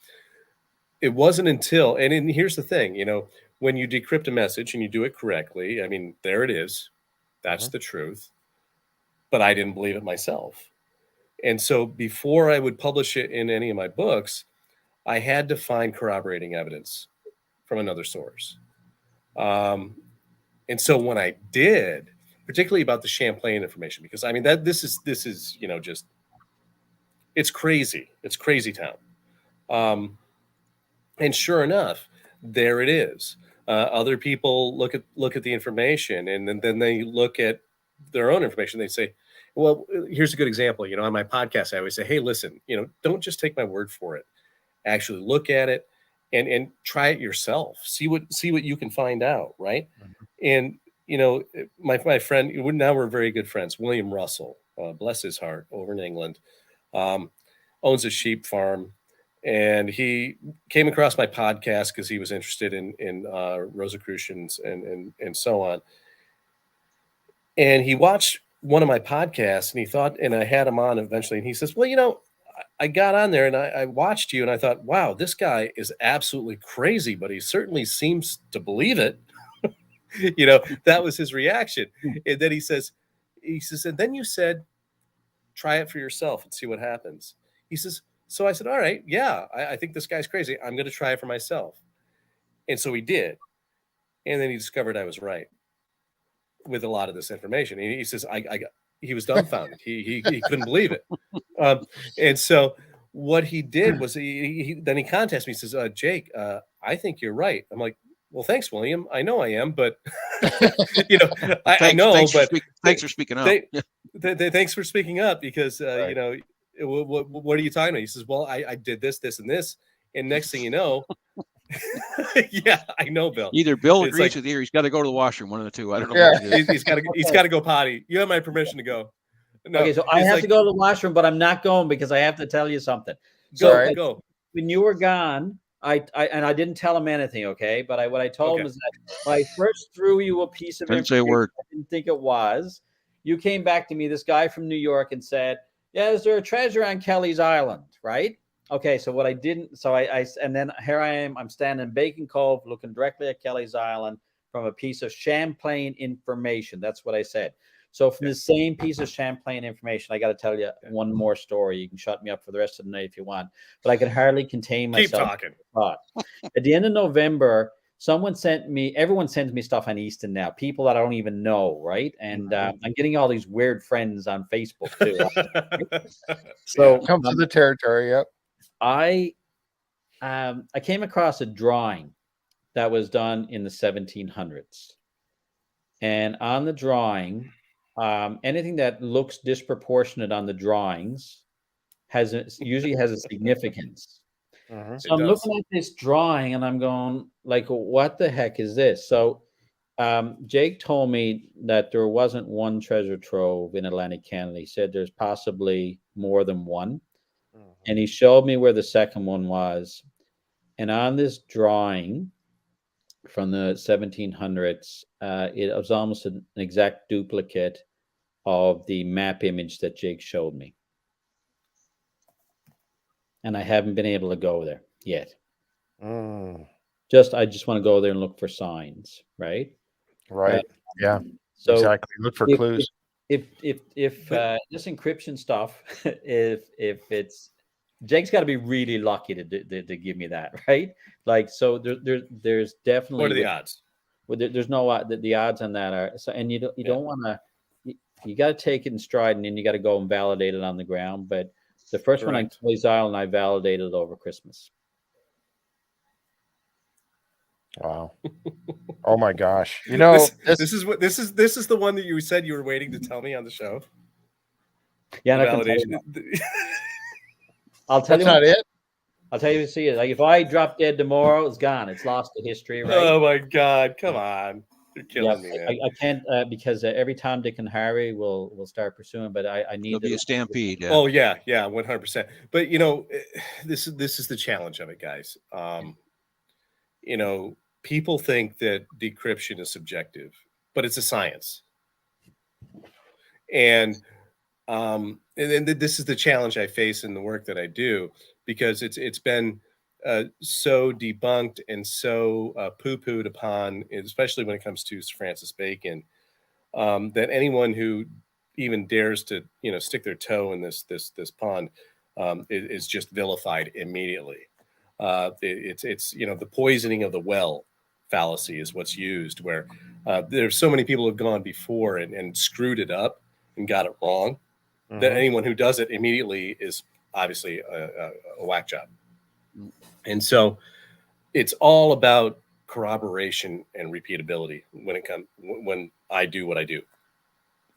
it wasn't until, and here's the thing, when you decrypt a message and you do it correctly, I mean, there it is. That's the truth. But I didn't believe it myself. And so before I would publish it in any of my books, I had to find corroborating evidence from another source. And so when I did, particularly about the Champlain information, because I mean, this is, just, it's crazy. It's crazy town. And sure enough, there it is. Other people look at the information and then they look at their own information. They say, well, here's a good example. On my podcast, I always say, hey, listen, don't just take my word for it. Actually look at it and try it yourself. See what you can find out. Right. And, my friend, now we're very good friends, William Russell, bless his heart, over in England, owns a sheep farm. And he came across my podcast because he was interested in Rosicrucians and so on. And he watched one of my podcasts and he thought, and I had him on eventually, and he says, well, I got on there and I watched you and I thought, wow, this guy is absolutely crazy, but he certainly seems to believe it. That was his reaction. And then he says, and then you said, try it for yourself and see what happens. He says, so I said, all right, yeah, I think this guy's crazy. I'm going to try it for myself. And so he did. And then he discovered I was right with a lot of this information. He says, he was dumbfounded. He couldn't believe it. And so what he did was then he contacted me. He says, Jake, I think you're right. I'm like, well, thanks, William. I know I am, but I know, thanks for speaking up. Thanks for speaking up because, Right. what are you talking about? He says, well, I did this, and this. And next thing you know, yeah, I know, Bill. Either Bill It's agrees like- with you or he's got to go to the washroom, one of the two. I don't know Yeah. what it is. he's got to go potty. You have my permission to go. No, Okay, so I it's have like, to go to the washroom, but I'm not going because I have to tell you something. So Sorry. Go. when you were gone, I didn't tell him anything, okay? But what I told him Okay. is that when I first threw you a piece of Didn't say a information word. I didn't think it was, you came back to me, this guy from New York, and said, yeah, is there a treasure on Kelly's Island, right? Okay, so what I didn't, so and then here I am, I'm standing in Bacon Cove looking directly at Kelly's Island from a piece of Champlain information. That's what I said. So from the same piece of Champlain information, I got to tell you one more story. You can shut me up for the rest of the night if you want, but I can hardly contain Keep myself. talking. At the end of November, everyone sends me stuff on Easton now, people that I don't even know, right? And I'm getting all these weird friends on Facebook too. So Comes to the territory. Yep. I came across a drawing that was done in the 1700s, and on the drawing, anything that looks disproportionate on the drawings usually has a significance. So I'm looking at this drawing and I'm going like, what the heck is this? So Jake told me that there wasn't one treasure trove in Atlantic Canada. He said there's possibly more than one. And he showed me where the second one was. And on this drawing from the 1700s, it was almost an exact duplicate of the map image that Jake showed me. And I haven't been able to go there yet. I just want to go there and look for signs, right? Right. Yeah. So exactly. Look for clues. If this encryption stuff, if it's Jake's got to be really lucky to give me that, right? Like, so there's definitely. What are the odds? Well, there's no the odds on that are so, and you don't want to. You got to take it in stride, and then you got to go and validate it on the ground. But the first one on Kelly's Island, I validated over Christmas. Wow. Oh my gosh. You know, this is the one that you said you were waiting to tell me on the show. Yeah, the validation. I'll tell you. That's not it. I'll tell you to see it. Like if I drop dead tomorrow, it's gone. It's lost to history, right? Oh my God! Come on, you're killing me, man. I can't because every Tom, Dick, and Harry will start pursuing, but I need to be a stampede. Yeah. Oh yeah, 100%. But you know, this is the challenge of it, guys. You know, people think that decryption is subjective, but it's a science, and this is the challenge I face in the work that I do, because it's been so debunked and so poo-pooed upon, especially when it comes to Sir Francis Bacon, that anyone who even dares to stick their toe in this pond is just vilified immediately. It's the poisoning of the well fallacy is what's used, where there's so many people who have gone before and screwed it up and got it wrong, that anyone who does it immediately is obviously a whack job. And so it's all about corroboration and repeatability when I do what I do.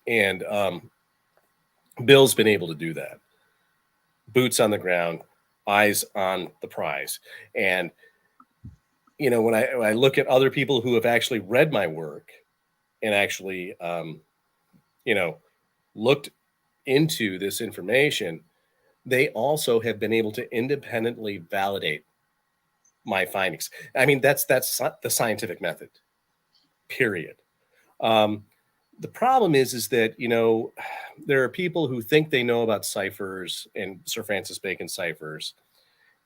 And Bill's been able to do that. Boots on the ground, eyes on the prize. And when I look at other people who have actually read my work and actually looked into this information, they also have been able to independently validate my findings. I mean, that's the scientific method, period. The problem is that, there are people who think they know about ciphers and Sir Francis Bacon ciphers,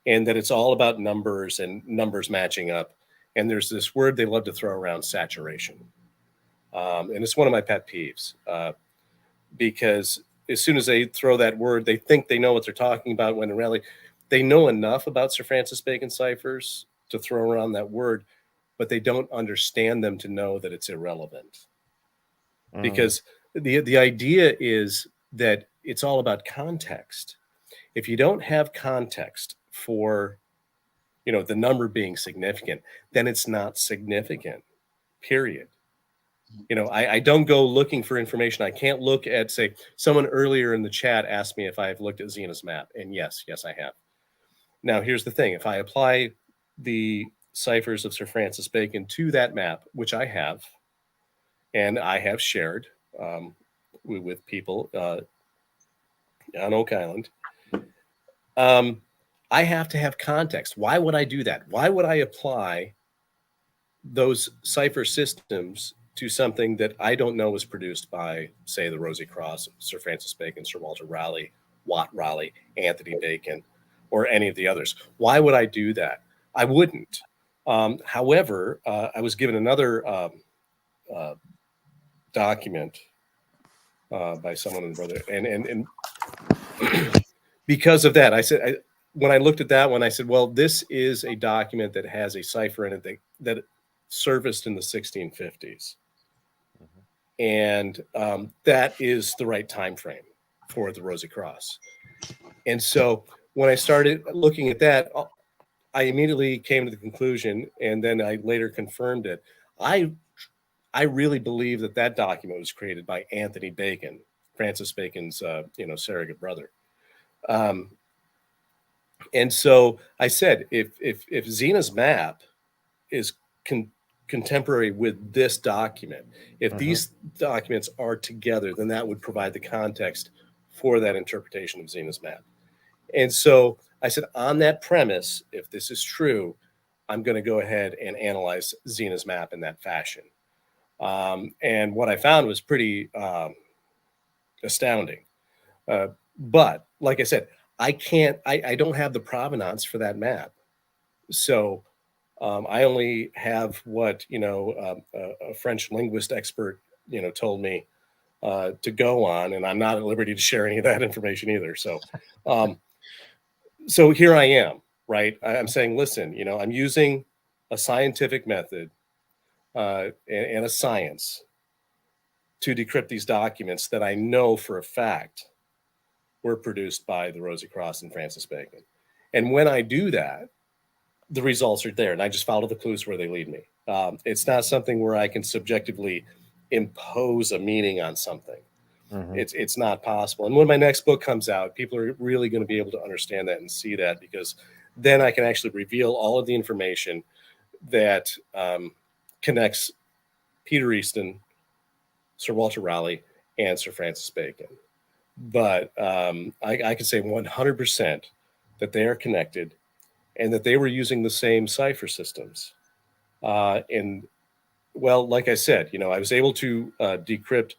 and that it's all about numbers and numbers matching up. And there's this word they love to throw around, saturation. And it's one of my pet peeves, because as soon as they throw that word, they think they know what they're talking about, when in reality, they know enough about Sir Francis Bacon ciphers to throw around that word, but they don't understand them to know that it's irrelevant. Because the idea is that it's all about context. If you don't have context for, the number being significant, then it's not significant, period. I don't go looking for information. I can't look at, say, someone earlier in the chat asked me if I've looked at Zena's map. And yes, I have. Now, here's the thing. If I apply the ciphers of Sir Francis Bacon to that map, which I have, and I have shared with people on Oak Island, I have to have context. Why would I do that? Why would I apply those cipher systems to something that I don't know was produced by, say, the Rosy Cross, Sir Francis Bacon, Sir Walter Raleigh, Watt Raleigh, Anthony Bacon, or any of the others? Why would I do that? I wouldn't. However, I was given another document by someone in Brother, and because of that, I said, when I looked at that one, I said, well, this is a document that has a cipher in it that surfaced in the 1650s. And that is the right time frame for the Rosy Cross. And so when I started looking at that, I immediately came to the conclusion, and then I later confirmed it. I really believe that document was created by Anthony Bacon, Francis Bacon's surrogate brother. And so I said, if Zena's map is contemporary with this document, if these documents are together, then that would provide the context for that interpretation of Zena's map. And so I said, on that premise, if this is true, I'm going to go ahead and analyze Zena's map in that fashion. And what I found was pretty astounding. But like I said, I don't have the provenance for that map. So I only have what, a French linguist expert, told me to go on, and I'm not at liberty to share any of that information either. So, so here I am, right? I'm saying, listen, I'm using a scientific method and a science to decrypt these documents that I know for a fact were produced by the Rosy Cross and Francis Bacon. And when I do that, the results are there, and I just follow the clues where they lead me. It's not something where I can subjectively impose a meaning on something. It's not possible. And when my next book comes out, people are really going to be able to understand that and see that, because then I can actually reveal all of the information that connects Peter Easton, Sir Walter Raleigh, and Sir Francis Bacon. But I can say 100% that they are connected and that they were using the same cipher systems. And, well, like I said, I was able to decrypt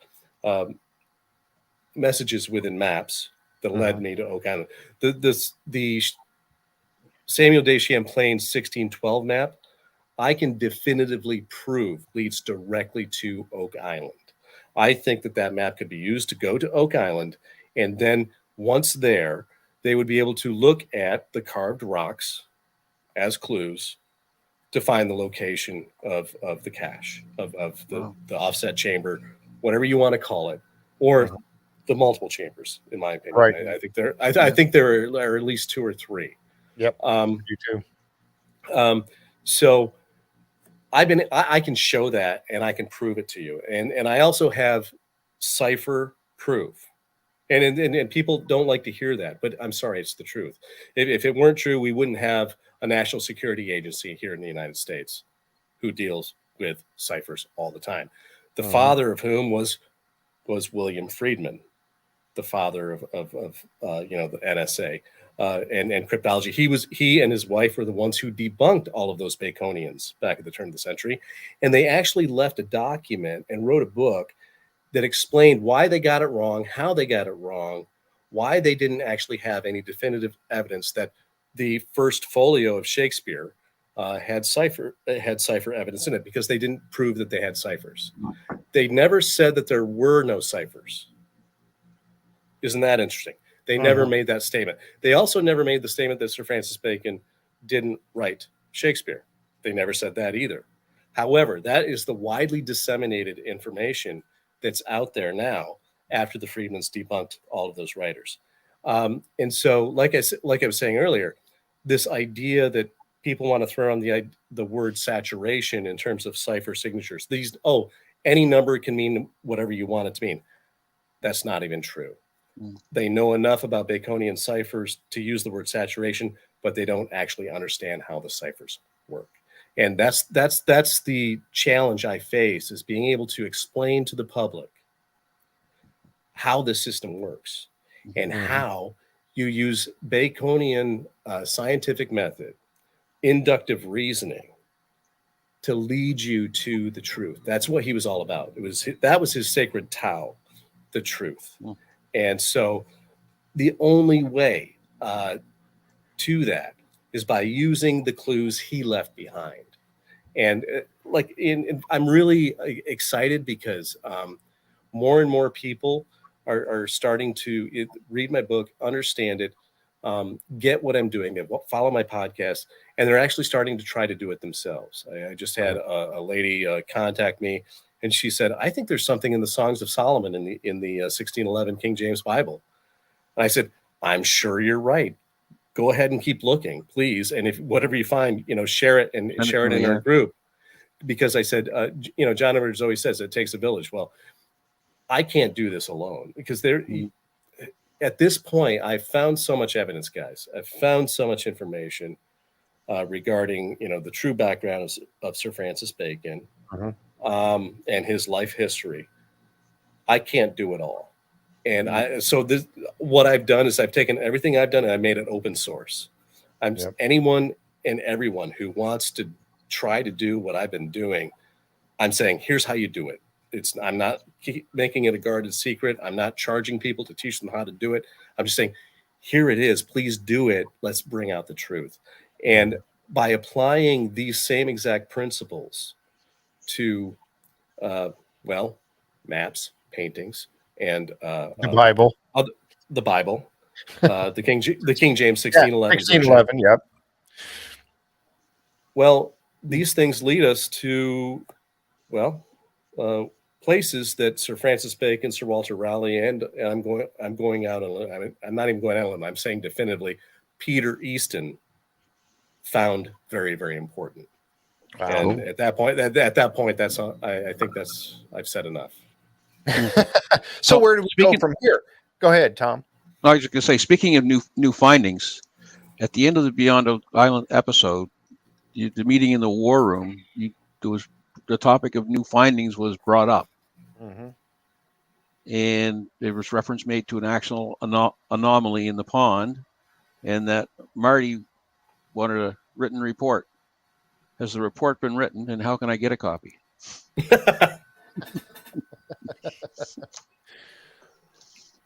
messages within maps that led me to Oak Island. The Samuel de Champlain's 1612 map, I can definitively prove leads directly to Oak Island. I think that map could be used to go to Oak Island, and then once there, they would be able to look at the carved rocks as clues to find the location of the cache, of the offset chamber, whatever you want to call it, or the multiple chambers, in my opinion. Right. I think there are at least 2 or 3. Yep. You too. So I can show that, and I can prove it to you. And I also have cipher proof. And people don't like to hear that, but I'm sorry, it's the truth. If it weren't true, we wouldn't have a national security agency here in the United States who deals with ciphers all the time. The father of whom was William Friedman, the father of the NSA and cryptology. He and his wife were the ones who debunked all of those Baconians back at the turn of the century, and they actually left a document and wrote a book that explained why they got it wrong, how they got it wrong, why they didn't actually have any definitive evidence that the first folio of Shakespeare had cipher evidence in it, because they didn't prove that they had ciphers. They never said that there were no ciphers. Isn't that interesting? They never made that statement. They also never made the statement that Sir Francis Bacon didn't write Shakespeare. They never said that either. However, that is the widely disseminated information that's out there now after the Friedmans debunked all of those writers. And so, like I was saying earlier, this idea that people want to throw on the word saturation in terms of cipher signatures. Any number can mean whatever you want it to mean. That's not even true. They know enough about Baconian ciphers to use the word saturation, but they don't actually understand how the ciphers work. And that's the challenge I face, is being able to explain to the public how this system works and how you use Baconian scientific method, inductive reasoning, to lead you to the truth. That's what he was all about. That was his sacred Tao, the truth. And so the only way to that is by using the clues he left behind. And I'm really excited because more and more people are starting to read my book, understand it, get what I'm doing, follow my podcast, and they're actually starting to try to do it themselves. I just had a lady contact me, and she said, "I think there's something in the Songs of Solomon in the 1611 King James Bible." And I said, "I'm sure you're right. Go ahead and keep looking, please. And if whatever you find, share it and share it in our group." Because I said, John Edwards always says it takes a village. Well, I can't do this alone, because at this point, I've found so much evidence, guys. I've found so much information regarding, the true background of Sir Francis Bacon and his life history. I can't do it all. And what I've done is I've taken everything I've done and I made it open source. Anyone and everyone who wants to try to do what I've been doing, I'm saying, here's how you do it. I'm not making it a guarded secret. I'm not charging people to teach them how to do it. I'm just saying, here it is. Please do it. Let's bring out the truth. And by applying these same exact principles to, maps, paintings, and the Bible, the King James 1611. 1611. Yep. Well, these things lead us to, places that Sir Francis Bacon, Sir Walter Raleigh, and I'm going out on. I'm not even going out on. I'm saying definitively, Peter Easton found very, very important. Wow. And at that point, that's I think I've said enough. So where do we go from here? Go ahead, Tom. I was just going to say, speaking of new findings, at the end of the Beyond Oak Island episode, the meeting in the war room, the topic of new findings was brought up. And there was reference made to an actual anomaly in the pond, and that Marty wanted a written report. Has the report been written, and how can I get a copy?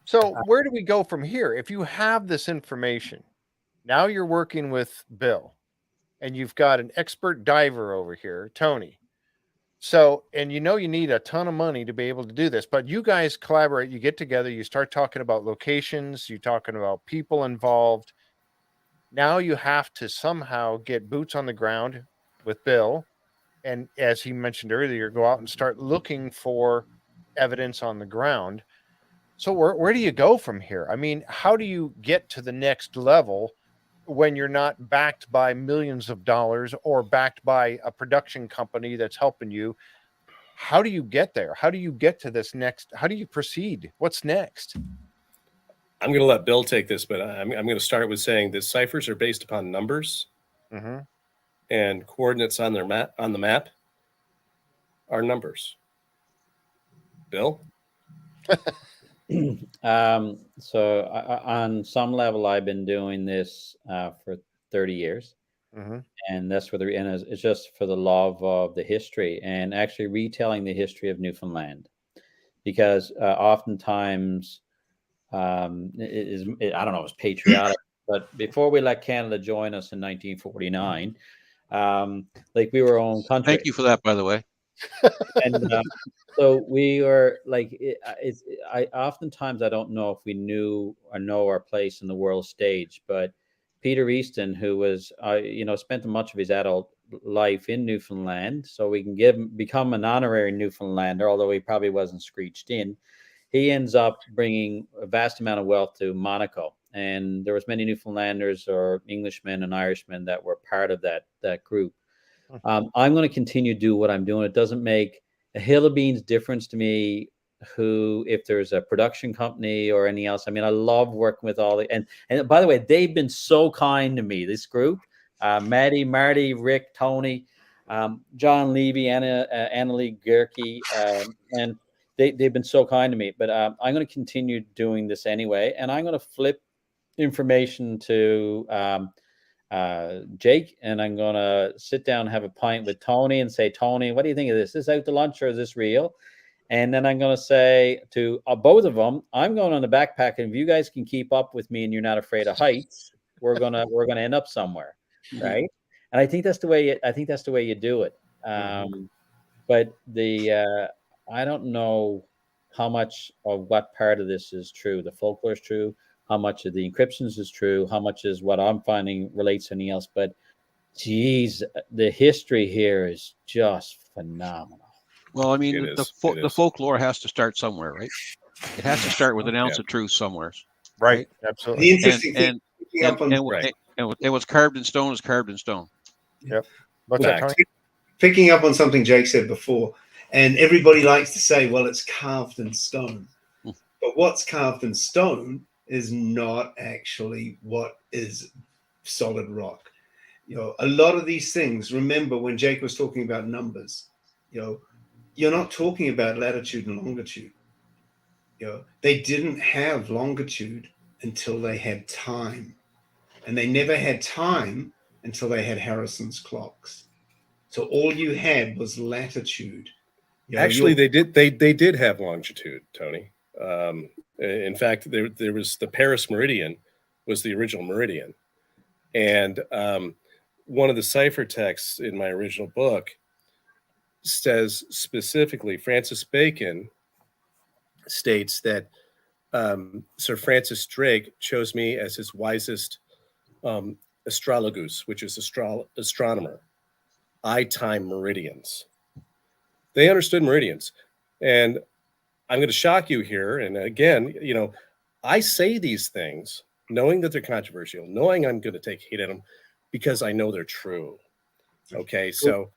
So where do we go from here? If you have this information, now you're working with Bill, and you've got an expert diver over here, Tony. So, and you need a ton of money to be able to do this, but you guys collaborate, you get together, you start talking about locations, you're talking about people involved. Now you have to somehow get boots on the ground with Bill. And as he mentioned earlier, go out and start looking for evidence on the ground. So where do you go from here? I mean, how do you get to the next level when you're not backed by millions of dollars or backed by a production company that's helping you? How do you get there? How do you get to this next? How do you proceed? What's next? I'm going to let Bill take this, but I'm going to start with saying that ciphers are based upon numbers, and coordinates on the map are numbers. Bill? So on some level, I've been doing this for 30 years. And that's where it's just for the love of the history and actually retelling the history of Newfoundland, because oftentimes I don't know, it's patriotic, but before we let Canada join us in 1949, we were our own country. Thank you for that, by the way. And so we were oftentimes I don't know if we knew or know our place in the world stage, but Peter Easton, who was, spent much of his adult life in Newfoundland, so we can become an honorary Newfoundlander, although he probably wasn't screeched in. He ends up bringing a vast amount of wealth to Monaco, and there was many Newfoundlanders or Englishmen and Irishmen that were part of that group. I'm going to continue to do what I'm doing. It doesn't make a hill of beans difference to me if there's a production company or anything else. I mean, I love working with all and by the way, they've been so kind to me, this group, Maddie, Marty, Rick, Tony, John Levy, Annalie Gerke, and they've been so kind to me. But I'm going to continue doing this anyway, and I'm going to flip information to Jake, and I'm going to sit down and have a pint with Tony and say, Tony, what do you think of this? Is this out to lunch or is this real? And then I'm going to say to both of them, I'm going on the backpack, and if you guys can keep up with me and you're not afraid of heights, we're gonna end up somewhere, right? And I think that's the way you do it. But I don't know how much of what part of this is true. The folklore is true. How much of the encryptions is true? How much is what I'm finding relates to anything else? But geez, the history here is just phenomenal. Well, I mean, the folklore has to start somewhere, right? It has to start with an ounce of truth somewhere. Right. Absolutely. The interesting thing, and what's carved in stone is carved in stone. Yep. What's that, Tony? Picking up on something Jake said before, and everybody likes to say, well, it's carved in stone. But what's carved in stone is not actually what is solid rock. You know, a lot of these things, remember when Jake was talking about numbers, you know, you're not talking about latitude and longitude. You know, they didn't have longitude until they had time. And they never had time until they had Harrison's clocks. So all you had was latitude. You know, actually, they did have longitude, Tony. In fact, there was the Paris meridian was the original meridian. And one of the cipher texts in my original book says specifically, Francis Bacon states that Sir Francis Drake chose me as his wisest astrologus, which is astronomer. I time meridians. They understood meridians. And I'm going to shock you here. And again, you know, I say these things knowing that they're controversial, knowing I'm going to take hate at them because I know they're true. Okay, so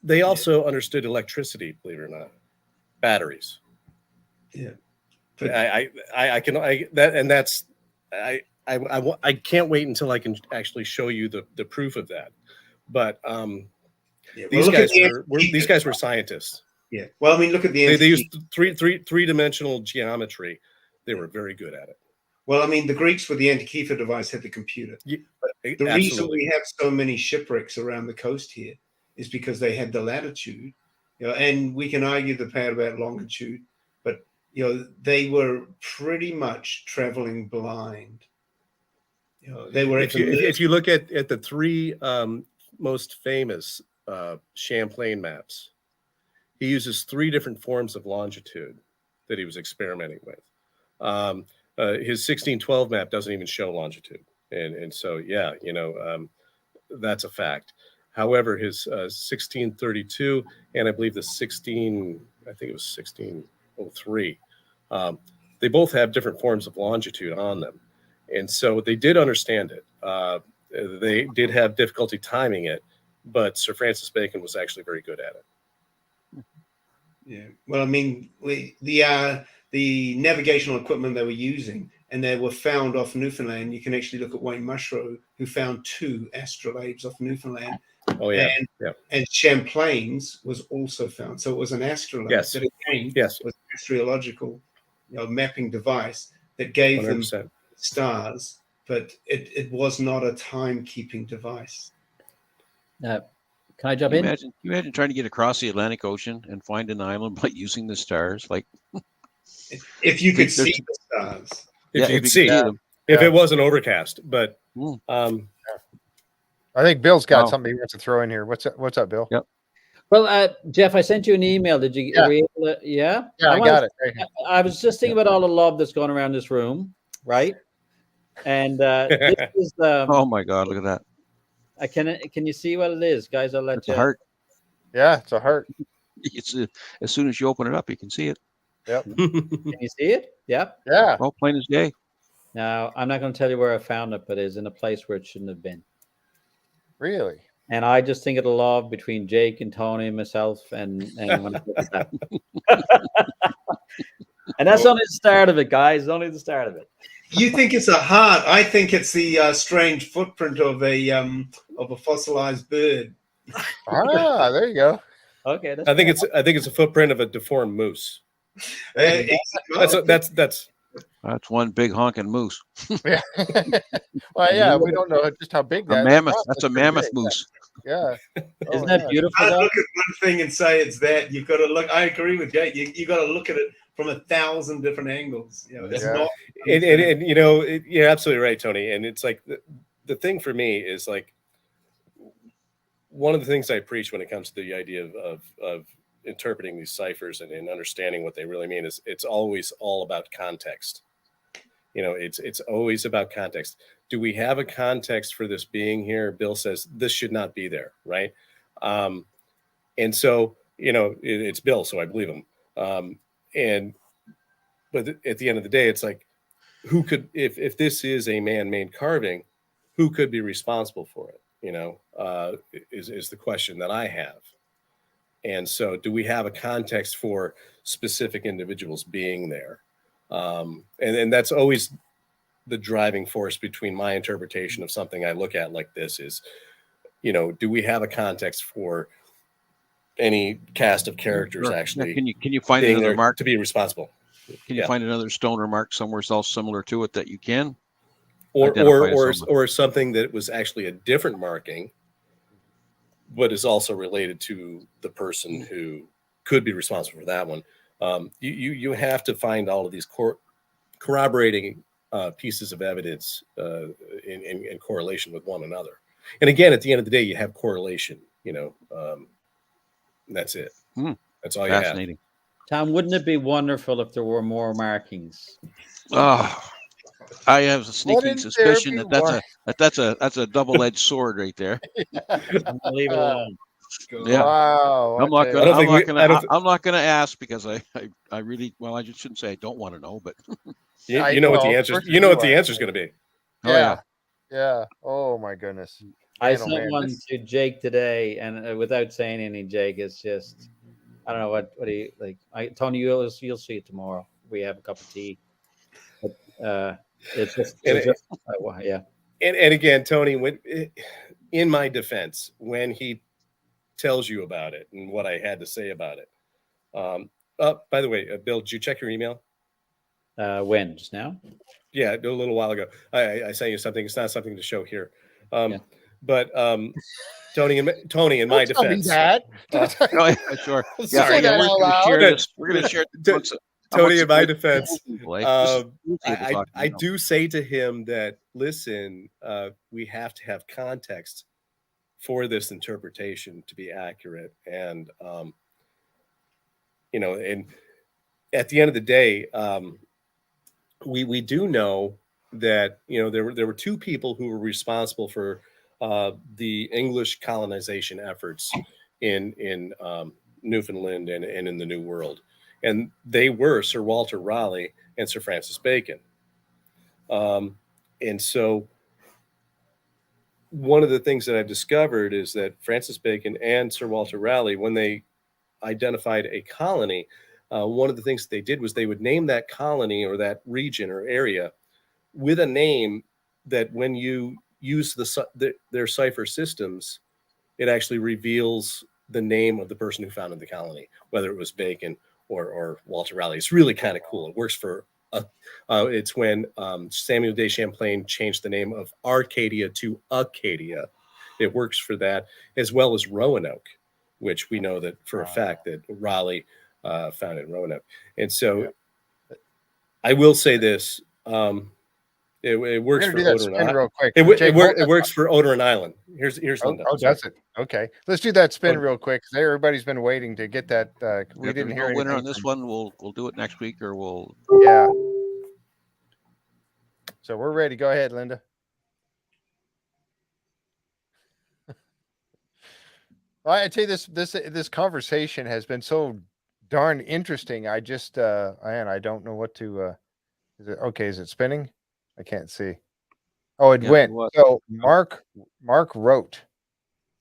they also understood electricity, believe it or not, batteries. Yeah, but I can't wait until I can actually show you the proof of that. But these guys were scientists. Yeah. Well, I mean, look at they used three-dimensional geometry. They were very good at it. Well, I mean, the Greeks with the Antikythera device had the computer. Yeah, the reason we have so many shipwrecks around the coast here is because they had the latitude, you know, and we can argue the part about longitude, but you know, they were pretty much traveling blind. You know, they were. If you look at the three most famous Champlain maps, he uses three different forms of longitude that he was experimenting with. His 1612 map doesn't even show longitude, and so yeah, you know, that's a fact. However, his 1632 and I believe the 1603, they both have different forms of longitude on them, and so they did understand it. They did have difficulty timing it, but Sir Francis Bacon was actually very good at it. Yeah. Well, I mean, the navigational equipment they were using, and they were found off Newfoundland. You can actually look at Wayne Mushrow, who found 2 astrolabes off Newfoundland. Oh yeah. And Champlain's was also found. So it was an astrolabe that again was an astrological, you know, mapping device that gave 100%. Them stars, but it was not a timekeeping device. Can I jump in? You imagine trying to get across the Atlantic Ocean and find an island by using the stars? Like, if you could see the stars, if you could see them, if it wasn't overcast. But I think Bill's got something he wants to throw in here. What's up, Bill? Yep. Well, Jeff, I sent you an email. Did you? Yeah. I got it. Right here. I was just thinking about all the love that's going around this room, right? And this is oh my God, look at that. Can you see what it is, guys? I'll let It's you. a heart. Yeah, it's a heart. It's as soon as you open it up, you can see it. Yep. Can you see it? Yep. Yeah. Well, plain as day. Now, I'm not going to tell you where I found it, but it's in a place where it shouldn't have been. Really? And I just think of the love between Jake and Tony and myself, and when I look at that. And that's only the start of it, guys. Only the start of it. You think it's a heart? I think it's the strange footprint of a fossilized bird. Ah, there you go. Okay, I think it's a footprint of a deformed moose. That's one big honking moose. Yeah. Well, yeah, we don't know just how big that A mammoth. is. That's a mammoth moose. Yeah. Isn't that beautiful? I look at one thing and say it's that. You've got to look. I agree with Jake. You got to look at it from 1,000 different angles. You know, it's not. And you know, you're absolutely right, Tony. And it's like the thing for me is like one of the things I preach when it comes to the idea of interpreting these ciphers and understanding what they really mean is it's always all about context. You know, it's always about context. Do we have a context for this being here? Bill says this should not be there, right? And so, you know, it's Bill, so I believe him. But at the end of the day, it's like, who could, if this is a man-made carving, who could be responsible for it? You know, is the question that I have. And so, do we have a context for specific individuals being there? And that's always the driving force between my interpretation of something I look at like this is, you know, do we have a context for any cast of characters actually? Yeah, can you find another mark to be responsible? Can you find another stone or mark somewhere else similar to it that you can? Or something that was actually a different marking, but is also related to the person who could be responsible for that one. You have to find all of these corroborating pieces of evidence in correlation with one another. And again, at the end of the day, you have correlation. You know, that's it. That's all you have. Fascinating. Tom, wouldn't it be wonderful if there were more markings? I have a sneaking suspicion that's a double-edged sword right there. Leave it alone. Yeah. Wow. I'm not gonna ask because I really, well, I just shouldn't say I don't want to know, but you know what the answer. You know what the answer is going to be. Yeah. Yeah. Oh my goodness. I sent one to Jake today, and without saying anything, Jake, it's just, I don't know what do you like. Tony, you'll see it tomorrow. We have a cup of tea. But, yeah. And again, Tony, in my defense, when he tells you about it and what I had to say about it. By the way, Bill, did you check your email? When? Just now? Yeah, a little while ago. I sent you something. It's not something to show here. But Tony, in my defense. Sure. Sorry, we're going to share this. Tony, in my defense, I do say to him that, listen, we have to have context for this interpretation to be accurate. And, you know, and at the end of the day, we do know that, you know, there were two people who were responsible for the English colonization efforts in Newfoundland and in the New World. And they were Sir Walter Raleigh and Sir Francis Bacon. And so one of the things that I've discovered is that Francis Bacon and Sir Walter Raleigh, when they identified a colony, one of the things they did was they would name that colony or that region or area with a name that when you use their cipher systems, it actually reveals the name of the person who founded the colony, whether it was Bacon or Walter Raleigh. It's really kind of cool. It works for it's when Samuel de Champlain changed the name of Arcadia to Acadia. It works for that, as well as Roanoke, which we know that for a fact that Raleigh founded Roanoke. And so I will say this. It works for Oderin Island. Real quick. It works for Oderin Island. Here's Linda. That's it. Okay, let's do that spin real quick. Everybody's been waiting to get that. We didn't hear winner on this one. We'll do it next week, or we'll. Yeah. So we're ready. Go ahead, Linda. Well, I tell you, this conversation has been so darn interesting. I just man, I don't know what to is it okay? Is it spinning? I can't see. Oh, it Yeah, went. it was. So Mark wrote.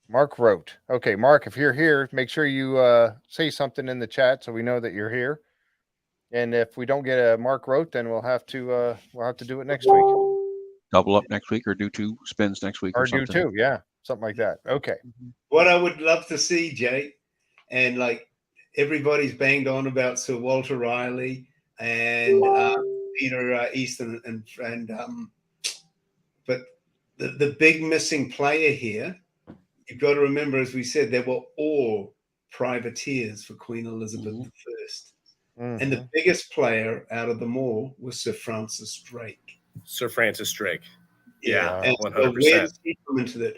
Mark wrote. Okay, Mark, if you're here, make sure you say something in the chat so we know that you're here. And if we don't get a Mark wrote, then we'll have to do it next week. Double up next week or do 2 spins next week or Or do something. 2, yeah. Something like that. Okay. What I would love to see, Jay, and like everybody's banged on about Sir Walter Riley and Peter Easton but the big missing player here, you've got to remember, as we said, they were all privateers for Queen Elizabeth I. And the biggest player out of them all was Sir Francis Drake. Sir Francis Drake. Yeah, Yeah, and 100%. so where does he come into that?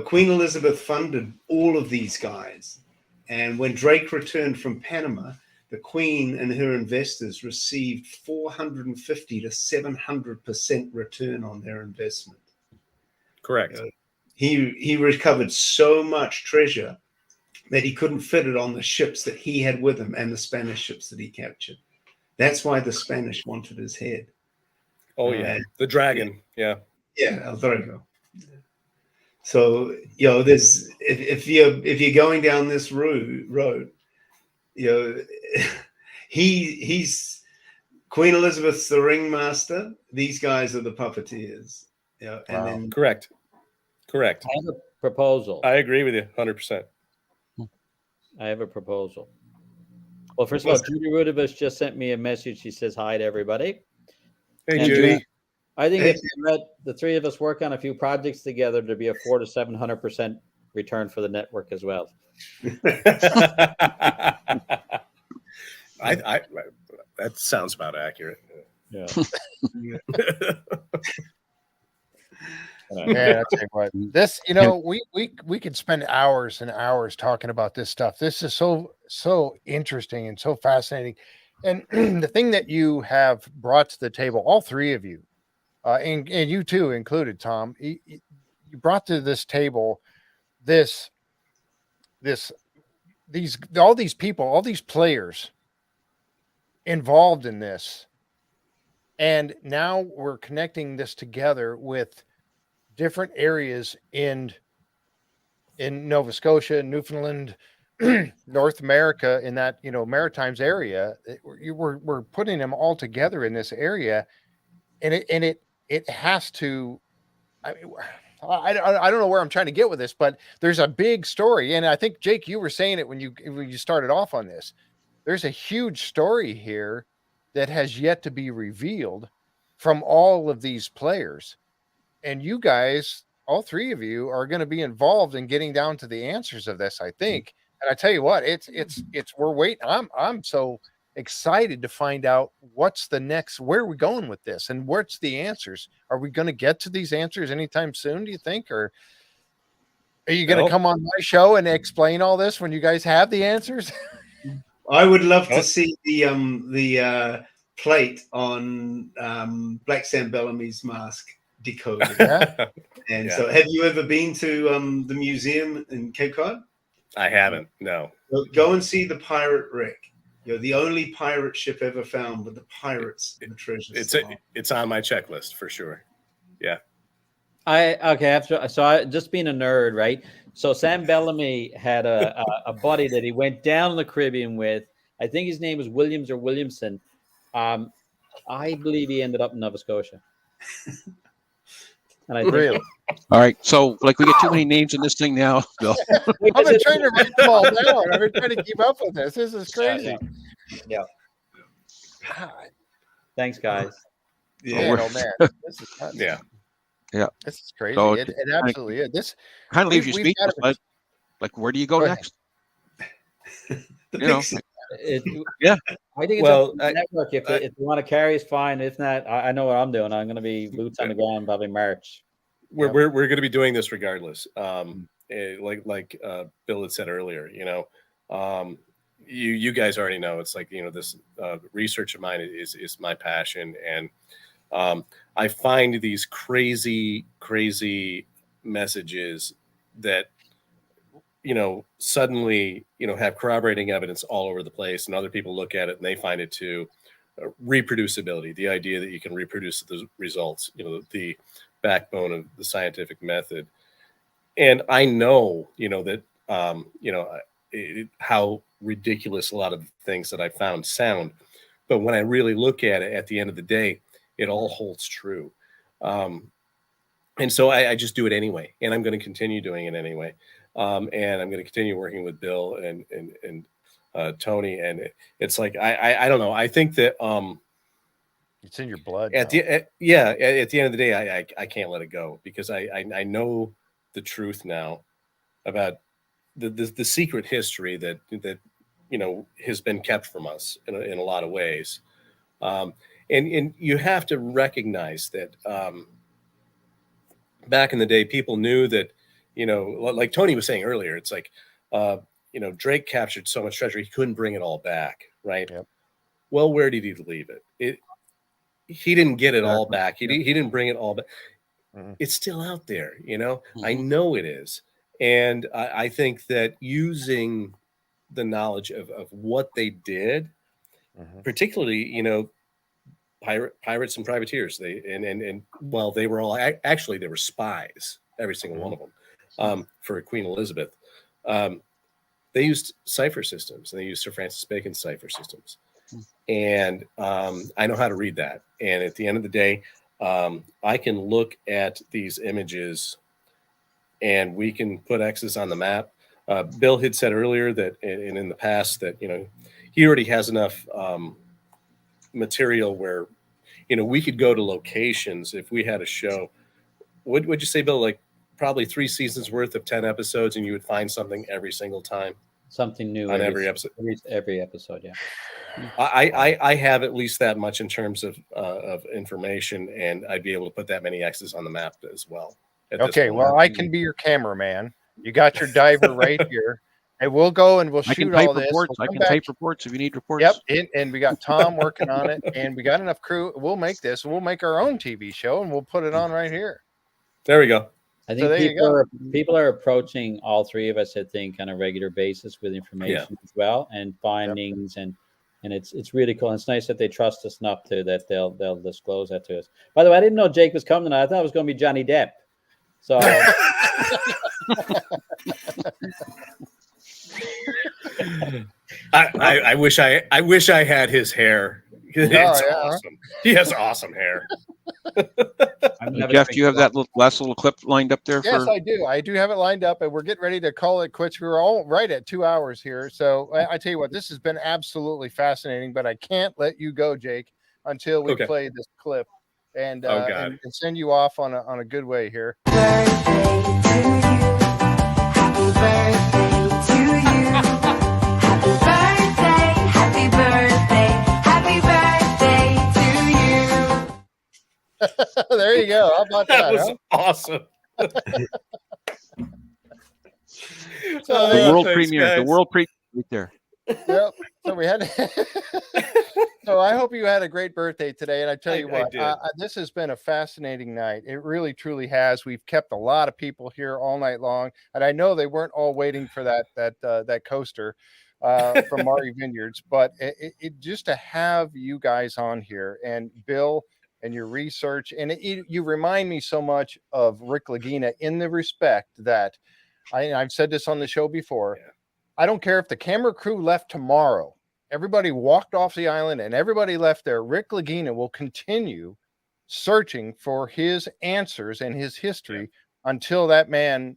Queen Elizabeth funded all of these guys. And when Drake returned from Panama, the Queen and her investors received 450 to 700% return on their investment. Correct. He recovered so much treasure that he couldn't fit it on the ships that he had with him and the Spanish ships that he captured. That's why the Spanish wanted his head. Oh, yeah. The dragon. Yeah. Yeah, there you go. So, there's if you're going down this road, he's Queen Elizabeth's the ringmaster. These guys are the puppeteers. And then Correct. I have a proposal. I agree with you 100%. I have a proposal. Well, first of all, Judy Rudovich just sent me a message. She says hi to everybody. Hey, And Judy. I think if we let the 3 of us work on a few projects together, there'd be a 400 to 700% return for the network as well. I that sounds about accurate. Yeah. Man, I tell you what, this, we could spend hours and hours talking about this stuff. This is so interesting and so fascinating. And the thing that you have brought to the table, all 3 of you, and you too included, Tom, you brought to this table all these people, all these players involved in this. And now we're connecting this together with different areas in Nova Scotia, Newfoundland, North America, in that, Maritimes area. We're putting them all together in this area. And it has to, I don't know where I'm trying to get with this, but there's a big story. And I think, Jake, you were saying it when you started off on this. There's a huge story here that has yet to be revealed from all of these players. And you guys, all 3 of you, are going to be involved in getting down to the answers of this, I think. And I tell you what, it's we're waiting. I'm so excited to find out what's the next, where are we going with this, and what's the answers. Are we going to get to these answers anytime soon, do you think? Or are you going to come on my show and explain all this when you guys have the answers? I would love to see the plate on Black Sam Bellamy's mask decoded. And so, have you ever been to the museum in Cape Cod? I haven't. No. Go and see the pirate wreck. The only pirate ship ever found with the pirates in the treasure. It's on my checklist for sure. Yeah. Just being a nerd, right? So Sam Bellamy had a buddy that he went down in the Caribbean with. I think his name was Williams or Williamson. I believe he ended up in Nova Scotia. And I think, really? All right. So, we get too many names in this thing now, Bill. I've been trying to write them all down. I've been trying to keep up with this. This is crazy. Yeah. Thanks, guys. Yeah, man. This is nuts. Yeah. This is crazy. So it absolutely is. This kind of leaves you speechless. Where do you go next? The I think it's a network. If you want to carry, it's fine. If not, I know what I'm doing. I'm going to be boots on the ground probably March. We're going to be doing this regardless. Like Bill had said earlier, you guys already know. It's this research of mine is my passion, and I find these crazy messages that suddenly, have corroborating evidence all over the place, and other people look at it and they find it too. Reproducibility, the idea that you can reproduce the results, the backbone of the scientific method. And I know, that, how ridiculous a lot of things that I found sound. But when I really look at it, at the end of the day, it all holds true. And so I just do it anyway, and I'm going to continue doing it anyway. And I'm going to continue working with Bill and Tony. And it's like, I don't know. I think that it's in your blood. At the end of the day, I can't let it go, because I know the truth now about the secret history that has been kept from us in a lot of ways. And you have to recognize that back in the day, people knew that, like Tony was saying earlier, it's like, Drake captured so much treasure, he couldn't bring it all back. Right. Yep. Well, where did he leave it? He didn't get it all back. He didn't bring it all back. Mm-hmm. It's still out there. Mm-hmm. I know it is. And I think that using the knowledge of what they did, mm-hmm. particularly, pirates and privateers, they were all actually, they were spies, every single one of them, for Queen Elizabeth. They used cipher systems, and they used Sir Francis Bacon's cipher systems. And I know how to read that. And at the end of the day, I can look at these images and we can put X's on the map. Bill had said earlier that in the past that, he already has enough material where, we could go to locations if we had a show. Would you say, Bill, like probably 3 seasons worth of 10 episodes, and you would find something every single time? Something new on every episode. Every episode, yeah. I have at least that much in terms of information, and I'd be able to put that many X's on the map as well. Okay, well, I can be your cameraman. You got your diver right here, and we'll go and we'll shoot all this. I can type reports if you need reports. Yep, and we got Tom working on it, and we got enough crew. We'll make this. We'll make our own TV show, and we'll put it on right here. There we go. I think people are approaching all three of us, I think, on a regular basis with information as well, and findings, and it's really cool. And it's nice that they trust us enough that they'll disclose that to us. By the way, I didn't know Jake was coming tonight. I thought it was going to be Johnny Depp. So I wish I had his hair. It's awesome. He has awesome hair. Jeff, do you have that last little clip lined up there? Yes, I do. I do have it lined up, and we're getting ready to call it quits. We were all right at 2 hours here. So I tell you what, this has been absolutely fascinating, but I can't let you go, Jake, until we play this clip and send you off on a good way here. There you go. How about that? That was awesome. The world premiere. The world premiere right there. Yep. So we had. So I hope you had a great birthday today, and I tell you what, this has been a fascinating night. It really, truly has. We've kept a lot of people here all night long, and I know they weren't all waiting for that coaster from Maury Vineyards, but it just to have you guys on here, and Bill, and your research, and you remind me so much of Rick Lagina in the respect that I've said this on the show before. Yeah. I don't care if the camera crew left tomorrow, everybody walked off the island and everybody left there. Rick Lagina will continue searching for his answers and his history until that man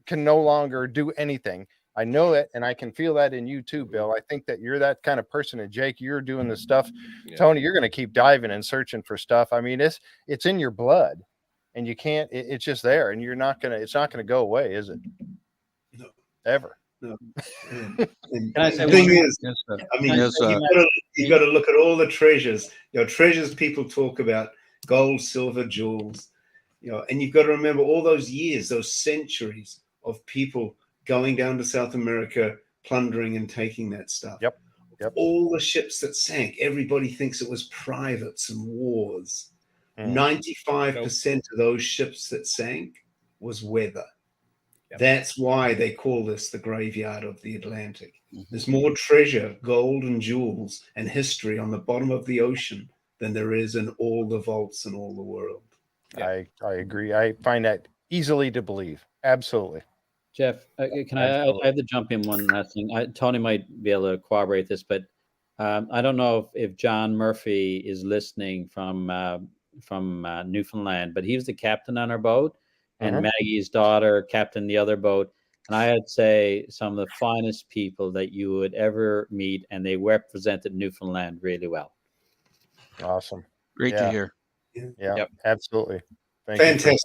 can no longer do anything. I know it, and I can feel that in you too, Bill. I think that you're that kind of person. And Jake, you're doing the stuff. Yeah. Tony, you're going to keep diving and searching for stuff. I mean, it's in your blood, and you can't. It's just there, and it's not going to go away, is it? No, ever. No. Can I say the thing is, I mean, you got to look at all the treasures. Treasures people talk about: gold, silver, jewels. And you've got to remember all those years, those centuries of people going down to South America, plundering and taking that stuff. Yep. All the ships that sank, everybody thinks it was privates and wars. 95% of those ships that sank was weather. That's why they call this the graveyard of the Atlantic. There's more treasure, gold and jewels and history on the bottom of the ocean than there is in all the vaults in all the world. I agree. I find that easily to believe. Absolutely. Jeff, can I have to jump in one last thing. Tony might be able to corroborate this, but I don't know if John Murphy is listening from Newfoundland, but he was the captain on our boat, and Maggie's daughter captained the other boat. And I'd say some of the finest people that you would ever meet, and they represented Newfoundland really well. Awesome. Great to hear. Yeah, yep. Absolutely. Fantastic.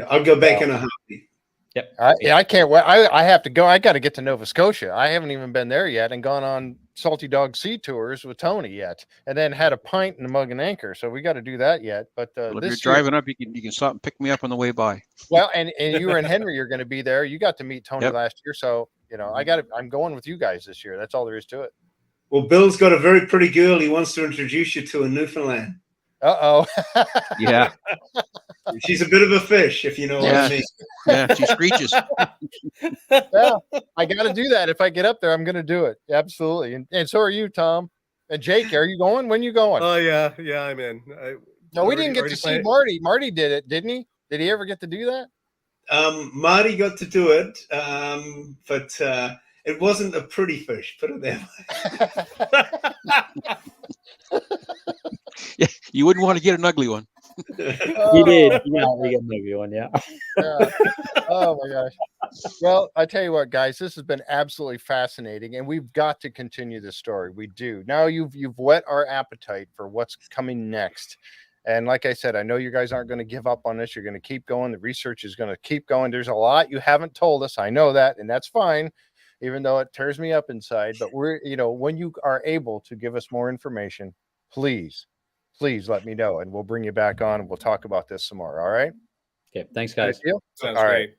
I'll go back in a heartbeat. Yep. I can't wait. I have to go. I got to get to Nova Scotia. I haven't even been there yet and gone on Salty Dog Sea tours with Tony yet, and then had a pint and a mug and anchor. So we got to do that yet. But well, if you're driving up, you can stop and pick me up on the way by. Well, and you and Henry are going to be there. You got to meet Tony last year, so I'm going with you guys this year. That's all there is to it. Well, Bill's got a very pretty girl he wants to introduce you to in Newfoundland. Yeah. She's a bit of a fish, if you know what I mean. Yeah, she screeches. Yeah, I got to do that. If I get up there, I'm going to do it. Absolutely. And so are you, Tom. And Jake, are you going? When you going? Oh, yeah, I'm in. No, we didn't get to see Marty. Marty did it, didn't he? Did he ever get to do that? Marty got to do it, but it wasn't a pretty fish, put it that way. Yeah, you wouldn't want to get an ugly one. He did. Yeah, we got an ugly one. Yeah. Oh my gosh. Well, I tell you what, guys, this has been absolutely fascinating, and we've got to continue this story. We do. Now you've whet our appetite for what's coming next. And like I said, I know you guys aren't going to give up on this. You're going to keep going. The research is going to keep going. There's a lot you haven't told us. I know that, and that's fine, even though it tears me up inside. But we're, when you are able to give us more information, please let me know, and we'll bring you back on and we'll talk about this some more. All right. Okay. Thanks, guys. Sounds all great. Right.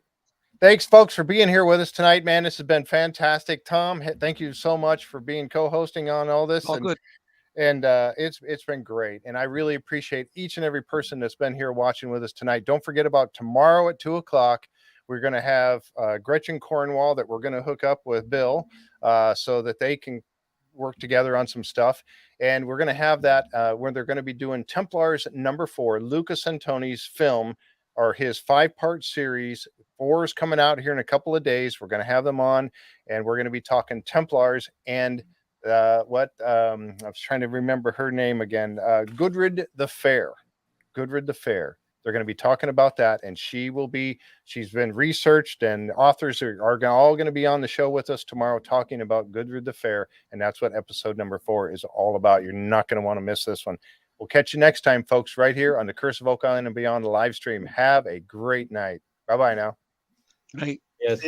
Thanks, folks, for being here with us tonight, man. This has been fantastic. Tom, thank you so much for being co-hosting on all this. All good. And it's been great. And I really appreciate each and every person that's been here watching with us tonight. Don't forget about tomorrow at 2:00. We're going to have Gretchen Cornwall that we're going to hook up with Bill so that they can work together on some stuff. And we're going to have that where they're going to be doing Templars #4, Lucas and Tony's film, or his 5-part series. 4 is coming out here in a couple of days. We're going to have them on, and we're going to be talking Templars and I was trying to remember her name again. Gudrid the Fair. They're going to be talking about that, and she's been researched, and authors are all going to be on the show with us tomorrow talking about Gudrid the Fair, and that's what episode #4 is all about. You're not going to want to miss this one. We'll catch you next time, folks, right here on the Curse of Oak Island and Beyond, the live stream. Have a great night. Bye-bye now. Night. Yes.